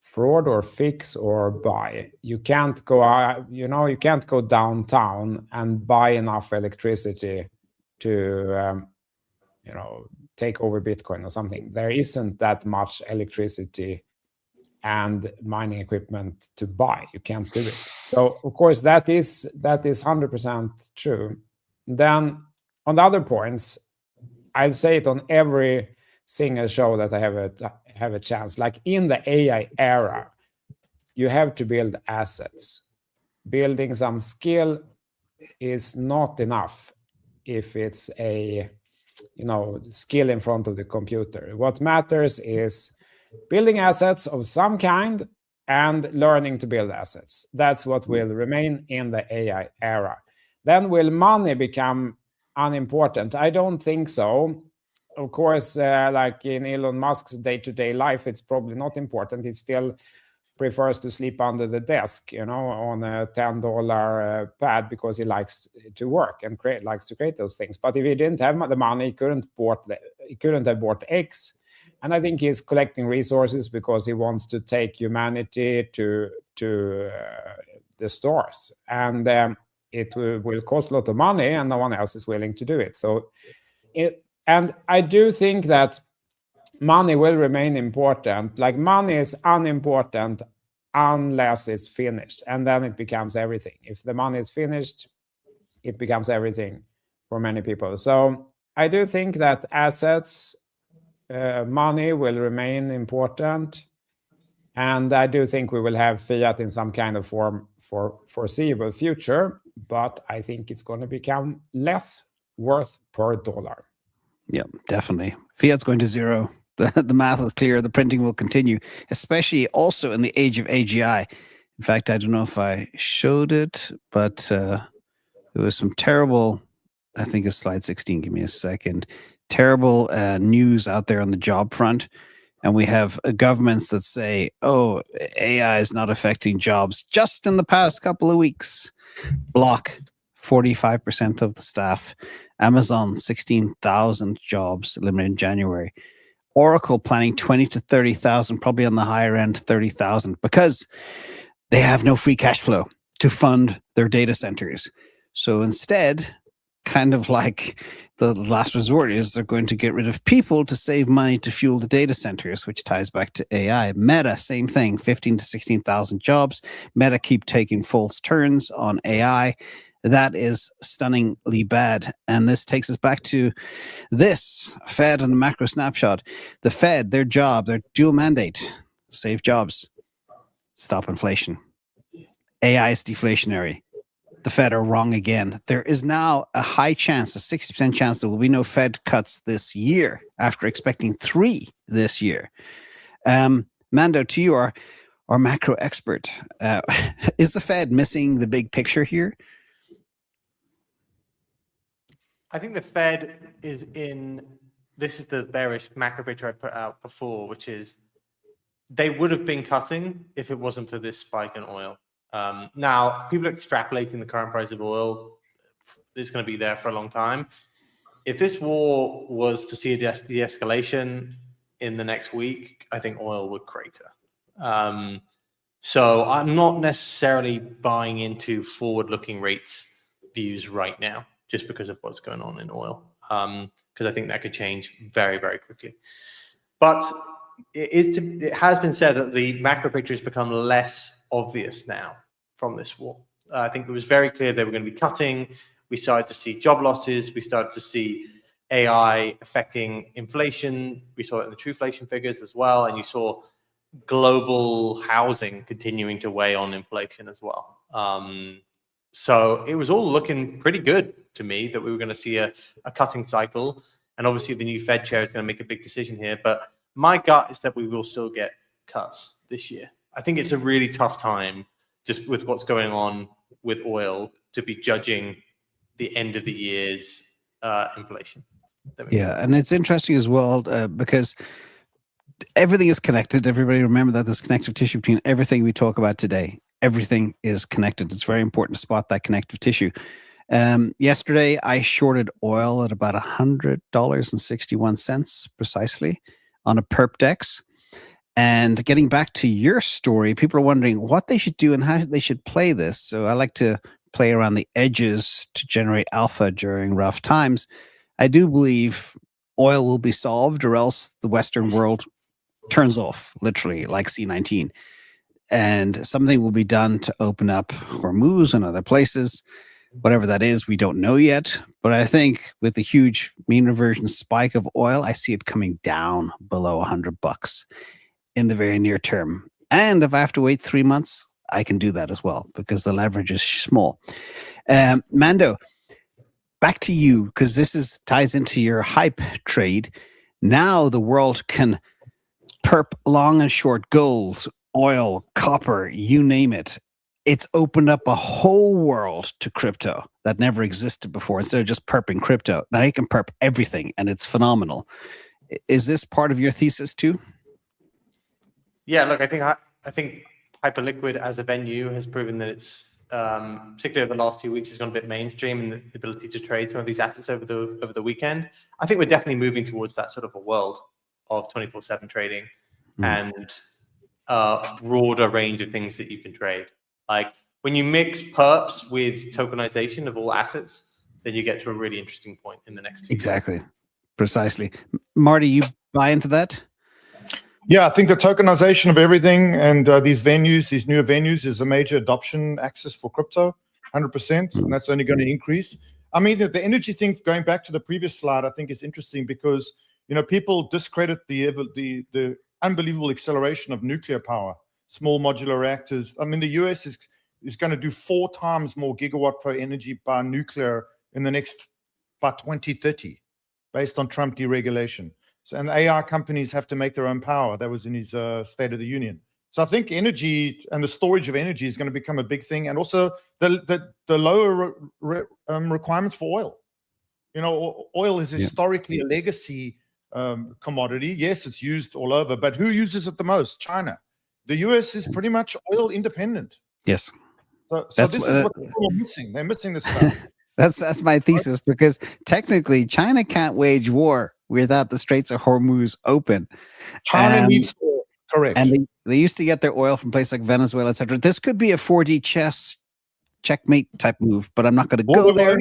fraud or fix or buy. You can't go out, you can't go downtown and buy enough electricity to take over Bitcoin or something. There isn't that much electricity and mining equipment to buy. You can't do it. So of course that is 100% true. Then on the other points, I'll say it on every single show that I have a chance. Like in the AI era, you have to build assets. Building some skill is not enough if it's a skill in front of the computer. What matters is building assets of some kind and learning to build assets. That's what will remain in the AI era. Then will money become unimportant? I don't think so. Of course, like in Elon Musk's day-to-day life, it's probably not important. He still prefers to sleep under the desk, on a $10 pad because he likes to work and likes to create those things. But if he didn't have the money, he couldn't have bought X. And I think he's collecting resources because he wants to take humanity to the stars. And it will cost a lot of money, and no one else is willing to do it. And I do think that money will remain important. Like money is unimportant unless it's finished, and then it becomes everything. If the money is finished, it becomes everything for many people. So I do think that assets, money will remain important. And I do think we will have fiat in some kind of form for foreseeable future, but I think it's going to become less worth per dollar. Yeah, definitely. Fiat's going to zero. The math is clear. The printing will continue, especially also in the age of AGI. In fact, I don't know if I showed it, but there was some terrible, I think it's slide 16. Give me a second. Terrible news out there on the job front. And we have governments that say, oh, AI is not affecting jobs. Just in the past couple of weeks, Block, 45% of the staff. Amazon, 16,000 jobs eliminated in January. Oracle planning 20 to 30,000, probably on the higher end, 30,000, because they have no free cash flow to fund their data centers. So instead, kind of like the last resort is they're going to get rid of people to save money to fuel the data centers, which ties back to AI. Meta, same thing, 15 to 16,000 jobs. Meta keep taking false turns on AI. That is stunningly bad. And this takes us back to this Fed and the macro snapshot. The Fed, their job, their dual mandate, save jobs, stop inflation. AI is deflationary. The Fed are wrong again. There is now a high chance, a 60% chance, there will be no Fed cuts this year after expecting 3 this year. Mando, to you, our macro expert, is the Fed missing the big picture here? I think the Fed is this is the bearish macro picture I put out before, which is they would have been cutting if it wasn't for this spike in oil. Now, people are extrapolating the current price of oil. It's going to be there for a long time. If this war was to see a de-escalation in the next week, I think oil would crater. So I'm not necessarily buying into forward-looking rates views right now, just because of what's going on in oil, because I think that could change very, very quickly. But it has been said that the macro picture has become less obvious now from this war. I think it was very clear they were going to be cutting. We started to see job losses. We started to see AI affecting inflation. We saw it in the Truflation figures as well. And you saw global housing continuing to weigh on inflation as well. So it was all looking pretty good to me that we were going to see a cutting cycle. And obviously the new Fed chair is going to make a big decision here. But my gut is that we will still get cuts this year. I think it's a really tough time just with what's going on with oil to be judging the end of the year's inflation. Yeah, and it's interesting as well because everything is connected. Everybody remember that there's connective tissue between everything we talk about today. Everything is connected. It's very important to spot that connective tissue. Yesterday, I shorted oil at about $100.61 precisely on a perp dex. And getting back to your story, people are wondering what they should do and how they should play this. So I like to play around the edges to generate alpha during rough times. I do believe oil will be solved, or else the Western world turns off, literally, like C-19. And something will be done to open up Hormuz and other places. Whatever that is, we don't know yet. But I think with the huge mean reversion spike of oil, I see it coming down below $100 in the very near term. And if I have to wait 3 months, I can do that as well because the leverage is small. Mando, back to you, because this ties into your hype trade. Now the world can perp long and short gold, oil, copper, you name it. It's opened up a whole world to crypto that never existed before. Instead of just perping crypto, now you can perp everything, and it's phenomenal. Is this part of your thesis too? Yeah, look, I think Hyperliquid as a venue has proven that it's particularly over the last 2 weeks has gone a bit mainstream in the ability to trade some of these assets over the weekend. I think we're definitely moving towards that sort of a world of 24/7 trading and a broader range of things that you can trade. Like when you mix perps with tokenization of all assets, then you get to a really interesting point in the next 2 years. Exactly. Precisely. Marty, you buy into that? Yeah, I think the tokenization of everything and these newer venues is a major adoption axis for crypto, 100%, and that's only going to increase. I mean, the energy thing, going back to the previous slide, I think is interesting because, people discredit the unbelievable acceleration of nuclear power, small modular reactors. I mean, the US is going to do 4 times more gigawatt per energy by nuclear by 2030. based on Trump deregulation. So, and AI companies have to make their own power. That was in his State of the Union. So I think energy and the storage of energy is going to become a big thing, and also the lower requirements for oil. You know, oil is historically a legacy commodity. Yes, it's used all over, but who uses it the most? China. The US is pretty much oil independent. Yes. So this is what people are missing. They're missing this stuff. That's my thesis, because technically China can't wage war without the Straits of Hormuz open. China needs oil, correct. And they used to get their oil from places like Venezuela, etc. This could be a 4D chess checkmate type move, but I'm not going to go there.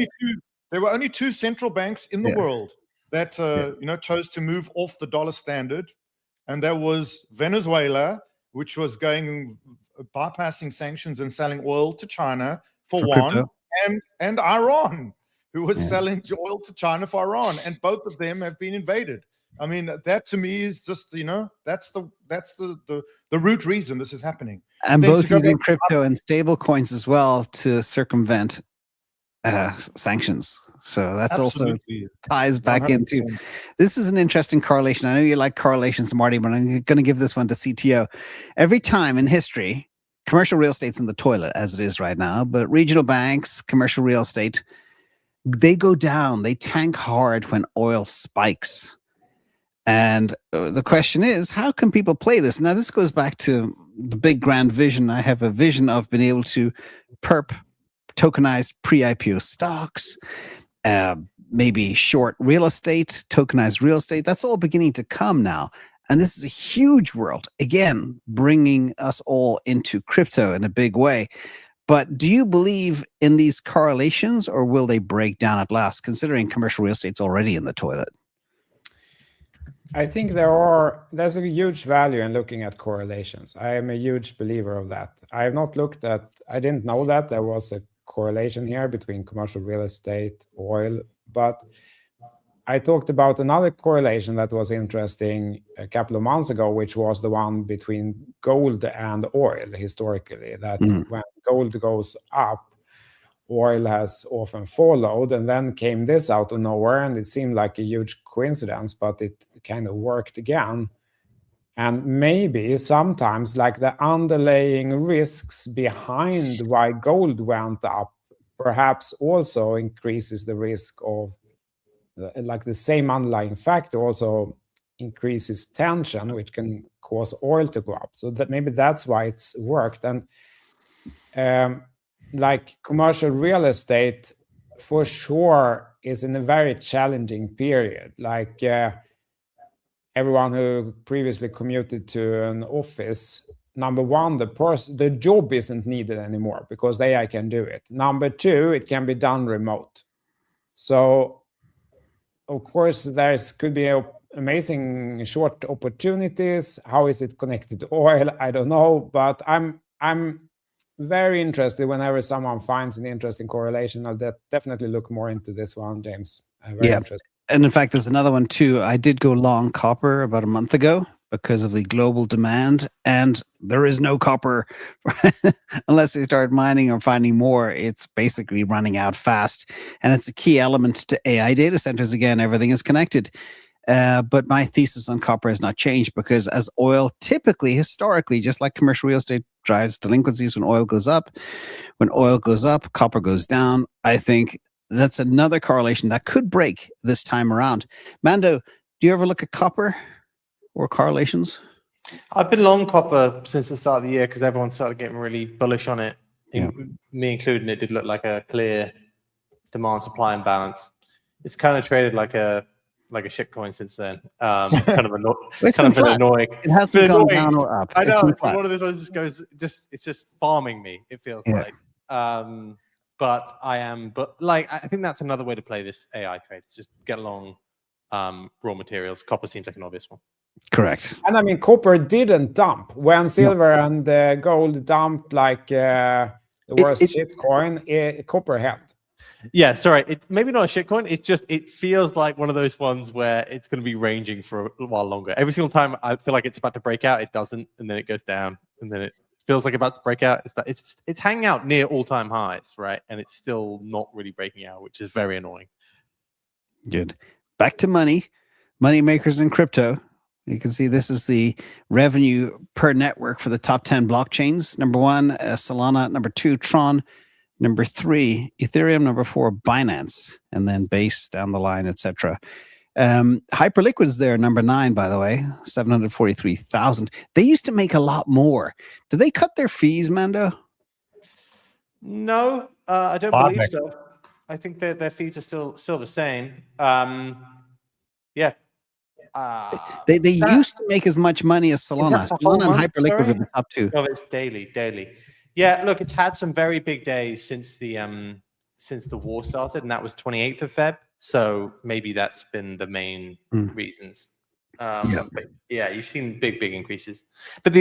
There were only two central banks in the world that chose to move off the dollar standard, and that was Venezuela, which was bypassing sanctions and selling oil to China for one, crypto. and Iran, who was selling oil to China for Iran, and both of them have been invaded. I mean, that to me is just that's the root reason this is happening. And both using crypto and stable coins as well to circumvent sanctions. So that's also ties back 100%. Into this is an interesting correlation. I know you like correlations, Marty, but I'm going to give this one to CTO. Every time in history, commercial real estate's in the toilet as it is right now, but regional banks, commercial real estate, they go down, they tank hard when oil spikes. And the question is, how can people play this? Now, this goes back to the big grand vision. I have a vision of being able to perp tokenized pre-IPO stocks, maybe short real estate, tokenized real estate. That's all beginning to come now. And this is a huge world, again, bringing us all into crypto in a big way. But do you believe in these correlations, or will they break down at last, considering commercial real estate's already in the toilet? I think there's a huge value in looking at correlations. I am a huge believer of that. I didn't know that there was a correlation here between commercial real estate, oil, but I talked about another correlation that was interesting a couple of months ago, which was the one between gold and oil historically, that when gold goes up, oil has often followed, and then came this out of nowhere, and it seemed like a huge coincidence, but it kind of worked again. And maybe sometimes like the underlying risks behind why gold went up perhaps also increases the risk of, like the same underlying factor also increases tension, which can cause oil to go up. So that maybe that's why it's worked. And like commercial real estate for sure is in a very challenging period. Like everyone who previously commuted to an office, number one, the job isn't needed anymore because the AI can do it. Number two, it can be done remote. So of course there could be amazing short opportunities. How is it connected to oil? I don't know, but I'm very interested whenever someone finds an interesting correlation. I'll definitely look more into this one, James. Very interesting. And in fact, there's another one too. I did go long copper about a month ago because of the global demand, and there is no copper unless they start mining or finding more. It's basically running out fast, and it's a key element to AI data centers. Again, everything is connected. But my thesis on copper has not changed, because as oil typically, historically, just like commercial real estate drives delinquencies when oil goes up, copper goes down. I think that's another correlation that could break this time around. Mando, do you ever look at copper or correlations? I've been long copper since the start of the year because everyone started getting really bullish on it. Me including. It did look like a clear demand supply imbalance. It's kind of traded like a shit coin since then. Kind of annoying. It hasn't gone down or up. I know. One of those ones it's just farming me. It feels like. But I think that's another way to play this AI trade. Just get along raw materials. Copper seems like an obvious one. Correct. And I mean, copper didn't dump when silver and gold dumped like the worst shit coin. Copper held. Yeah, sorry. Maybe not a shit coin. It's just, it feels like one of those ones where it's going to be ranging for a while longer. Every single time I feel like it's about to break out, it doesn't, and then it goes down, and then it feels like about to break out. It's hanging out near all-time highs, right? And it's still not really breaking out, which is very annoying. Good. back to money makers in crypto. You can see this is the revenue per network for the top 10 blockchains. Number 1, Solana. Number 2, Tron. Number 3, Ethereum. Number 4, Binance. And then Base down the line, etc. Hyperliquid's there, number 9, by the way, 743,000. They used to make a lot more. Do they cut their fees, Mando? No, I don't believe so. I think their fees are still the same. Yeah. They used to make as much money as Solana. Solana and Hyperliquid were the top 2. No, it's daily. Yeah, look, it's had some very big days since the war started, and that was 28th of Feb. So maybe that's been the main reasons. But yeah, you've seen big increases. But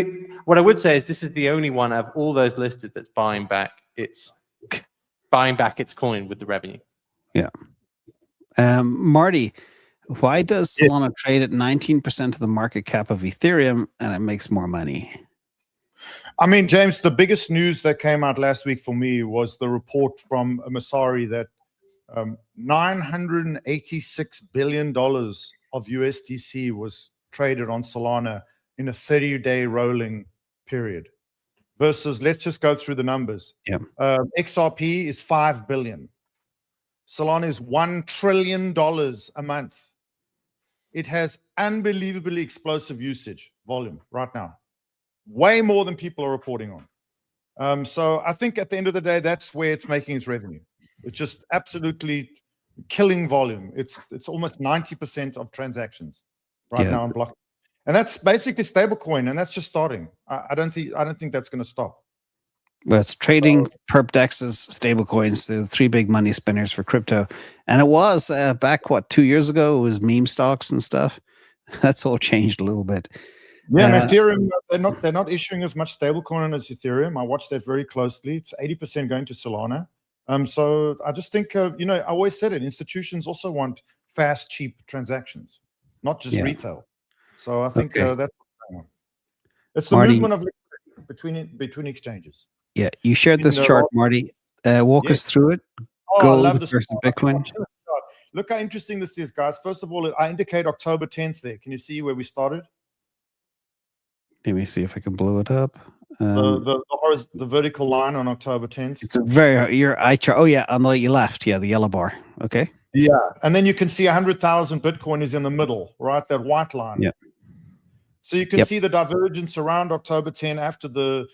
what I would say is this is the only one of all those listed that's buying back its coin with the revenue. Yeah. Marty, why does Solana trade at 19% of the market cap of Ethereum and it makes more money? I mean, James, the biggest news that came out last week for me was the report from Masari that $986 billion of USDC was traded on Solana in a 30-day rolling period. Versus, let's just go through the numbers. Yeah. XRP is $5 billion. Solana is $1 trillion a month. It has unbelievably explosive usage volume right now. Way more than people are reporting on. So I think at the end of the day, that's where it's making its revenue. It's just absolutely killing volume. It's almost 90% of transactions right now on block. And that's basically stablecoin, and that's just starting. I don't think that's going to stop. Well, it's trading perp dexes, stablecoins, the 3 big money spinners for crypto. And it was back 2 years ago, it was meme stocks and stuff. That's all changed a little bit. Yeah, and Ethereum, they're not issuing as much stablecoin as Ethereum. I watched that very closely. It's 80% going to Solana. So I just think, I always said it, institutions also want fast, cheap transactions, not just retail. So I think that's it's the movement of between exchanges. Yeah, you shared this chart, Marty. Walk us through it. Gold versus Bitcoin. Look how interesting this is, guys. First of all, I indicate October 10th there. Can you see where we started? Let me see if I can blow it up. The vertical line on October 10th. It's a very your eye chart. Oh yeah, on the left. Yeah, the yellow bar. Okay. Yeah, and then you can see 100,000 Bitcoin is in the middle, right? That white line. Yeah. So you can see the divergence around October 10 after the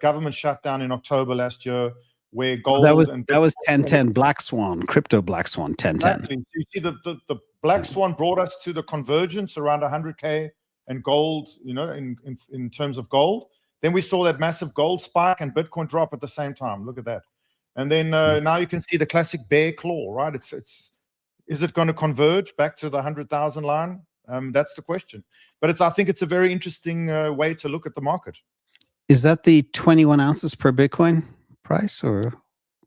government shutdown in October last year, where gold that was 1010 Black Swan, crypto Black Swan 1010. Exactly. So you see the Black Swan brought us to the convergence around 100K and gold, in terms of gold. Then we saw that massive gold spike and Bitcoin drop at the same time. Look at that. And then now you can see the classic bear claw, right? Is it going to converge back to the 100,000 line? That's the question. But I think it's a very interesting way to look at the market. Is that the 21 ounces per Bitcoin price, or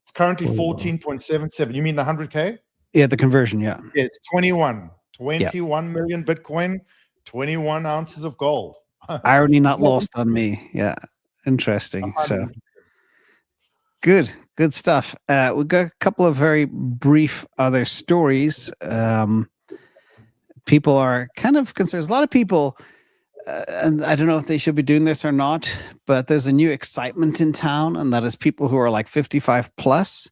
it's currently 14.77? You mean the 100K? Yeah, the conversion. Yeah, it's 21 million Bitcoin, 21 ounces of gold. Irony not lost on me. Yeah, interesting. So good stuff. We've got a couple of very brief other stories. People are kind of concerned. A lot of people, and I don't know if they should be doing this or not, but there's a new excitement in town, and that is people who are like 55 plus.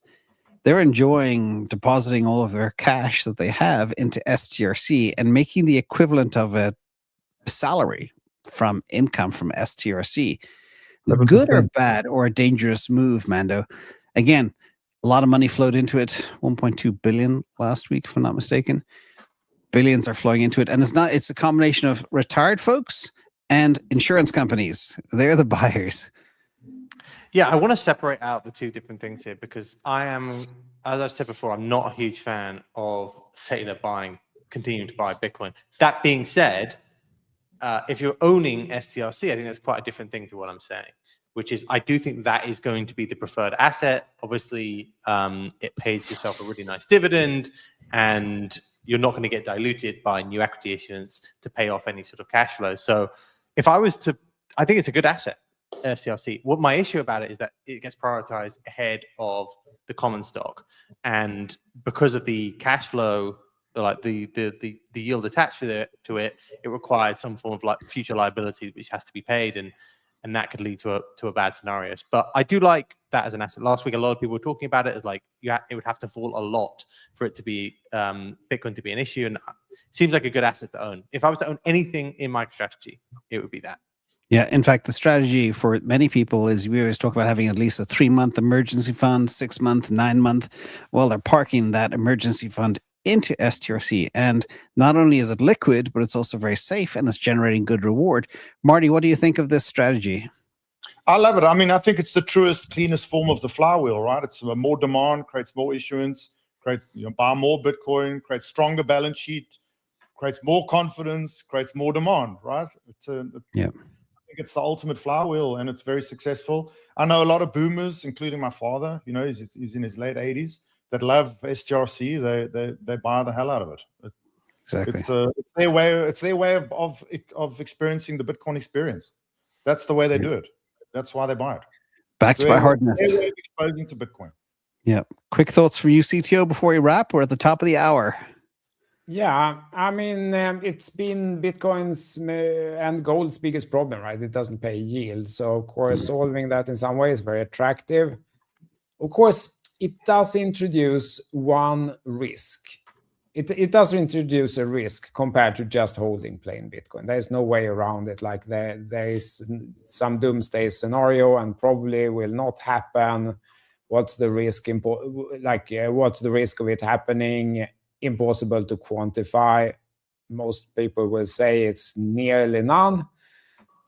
They're enjoying depositing all of their cash that they have into STRC and making the equivalent of a salary from income from STRC. Good or bad or a dangerous move, Mando? Again, a lot of money flowed into it. 1.2 billion last week, if I'm not mistaken. Billions are flowing into it. And it's a combination of retired folks and insurance companies. They're the buyers. Yeah, I want to separate out the two different things here because I am, as I've said before, I'm not a huge fan of Saylor continuing to buy Bitcoin. That being said, if you're owning STRC, I think that's quite a different thing to what I'm saying, which is I do think that is going to be the preferred asset. Obviously, it pays yourself a really nice dividend, and you're not going to get diluted by new equity issuance to pay off any sort of cash flow. So if I was to, I think it's a good asset, STRC. What my issue about it is that it gets prioritized ahead of the common stock. And because of the cash flow like the yield attached to it, it requires some form of like future liability which has to be paid, and that could lead to a bad scenario. But I do like that as an asset. Last week, a lot of people were talking about it as like it would have to fall a lot for it to be Bitcoin to be an issue, and it seems like a good asset to own. If I was to own anything in MicroStrategy, it would be that. Yeah, in fact, the strategy for many people is we always talk about having at least a 3-month emergency fund, 6-month, 9-month. Well, they're parking that emergency fund into STRC. And not only is it liquid, but it's also very safe and it's generating good reward. Marty, what do you think of this strategy? I love it. I mean, I think it's the truest, cleanest form of the flywheel, right? It's more demand, creates more issuance, buy more Bitcoin, creates stronger balance sheet, creates more confidence, creates more demand, right? Yeah. I think it's the ultimate flywheel, and it's very successful. I know a lot of boomers, including my father, he's in his late 80s, that love STRC. They buy the hell out of it. Exactly. It's their way of experiencing the Bitcoin experience. That's the way they do it. That's why they buy it. Backed by hardness. Their way of exposing to Bitcoin. Yeah. Quick thoughts from you, CTO, before we wrap. We're at the top of the hour. Yeah, I mean, it's been Bitcoin's and gold's biggest problem, right? It doesn't pay yield. So, of course, solving that in some way is very attractive. Of course, it does introduce one risk. It does introduce a risk compared to just holding plain Bitcoin. There's no way around it. Like there is some doomsday scenario and probably will not happen. What's the risk? What's the risk of it happening? Impossible to quantify. Most people will say it's nearly none.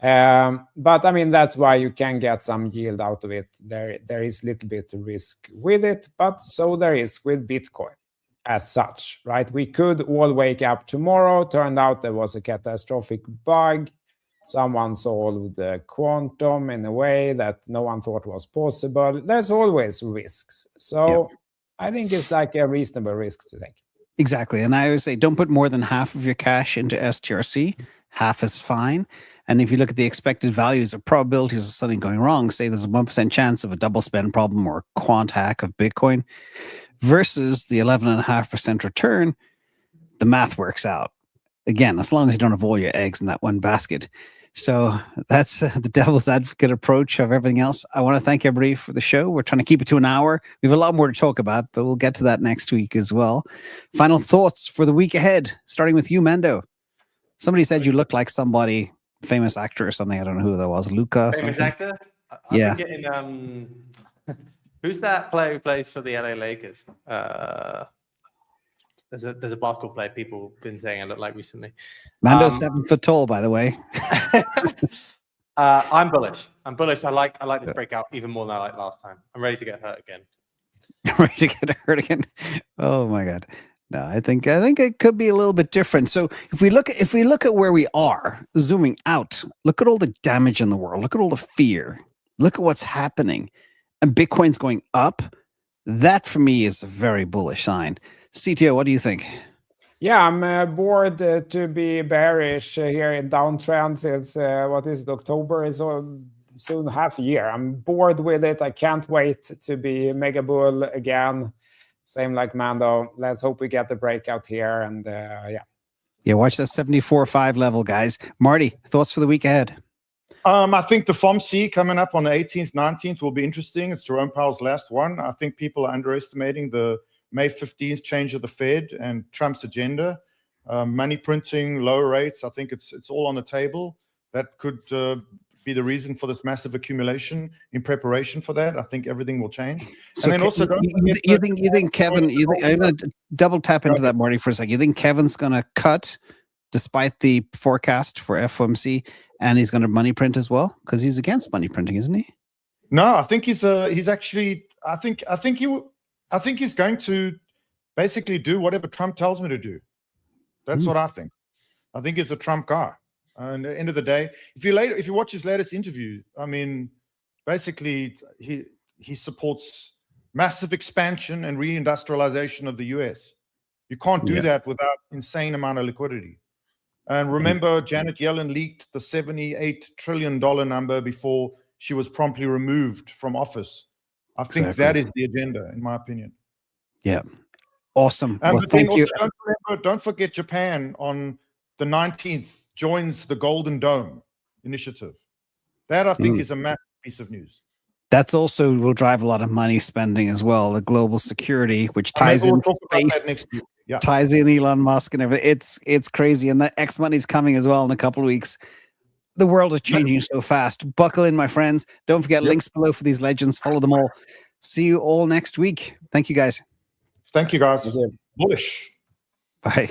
But I mean, that's why you can get some yield out of it. There is a little bit of risk with it, but so there is with Bitcoin as such, right? We could all wake up tomorrow, turned out there was a catastrophic bug. Someone solved the quantum in a way that no one thought was possible. There's always risks. So I think it's like a reasonable risk to take. Exactly. And I always say, don't put more than half of your cash into STRC. Half is fine. And if you look at the expected values of probabilities of something going wrong, say there's a 1% chance of a double spend problem or a quant hack of Bitcoin versus the 11.5% return, the math works out. Again, as long as you don't have all your eggs in that one basket. So that's the devil's advocate approach of everything else. I want to thank everybody for the show. We're trying to keep it to an hour. We have a lot more to talk about, but we'll get to that next week as well. Final thoughts for the week ahead, starting with you, Mendo. Somebody said you look like somebody, famous actor or something. I don't know who that was. Luca. Famous something? actor? I've been getting, who's that player who plays for the LA Lakers? There's a basketball player people have been saying I look like recently. Mando's 7 foot tall, by the way. I'm bullish. I like this breakout even more than I liked last time. I'm ready to get hurt again. Ready to get hurt again? Oh my God. No, I think it could be a little bit different. So if we look at where we are, zooming out, look at all the damage in the world, look at all the fear, look at what's happening, and Bitcoin's going up. That for me is a very bullish sign. CTO, what do you think? Yeah, I'm bored to be bearish here in downtrend since October is soon half a year. I'm bored with it. I can't wait to be mega bull again. Same like Mando. Let's hope we get the breakout here. And Yeah, watch that 74.5 level, guys. Marty, thoughts for the week ahead? I think the FOMC coming up on the 18th, 19th will be interesting. It's Jerome Powell's last one. I think people are underestimating the May 15th change of the Fed and Trump's agenda. Money printing, lower rates. I think it's all on the table. That could be the reason for this massive accumulation in preparation for that. I think everything will change. So and then also, you think Kevin? I'm going to double tap into that, Marty, for a second. You think Kevin's going to cut despite the forecast for FOMC, and he's going to money print as well because he's against money printing, isn't he? No, I think he's actually. I think he's going to basically do whatever Trump tells me to do. That's what I think. I think he's a Trump guy. And at the end of the day, if you watch his latest interview, I mean, basically he supports massive expansion and reindustrialization of the US. You can't do that without insane amount of liquidity. And remember, Janet Yellen leaked the $78 trillion number before she was promptly removed from office. I think that is the agenda, in my opinion. Yeah. Awesome. Well, But then thank you. also, don't forget Japan on the 19th joins the Golden Dome initiative. That I think is a massive piece of news. That's also will drive a lot of money spending as well. The global security, which ties Maybe in we'll talk about space, that next week. Yeah. ties in Elon Musk and everything. It's crazy, and the X money's coming as well in a couple of weeks. The world is changing so fast. Buckle in, my friends. Don't forget links below for these legends. Follow them all. See you all next week. Thank you, guys. Thank you, guys. Thank you. Bullish. Bye.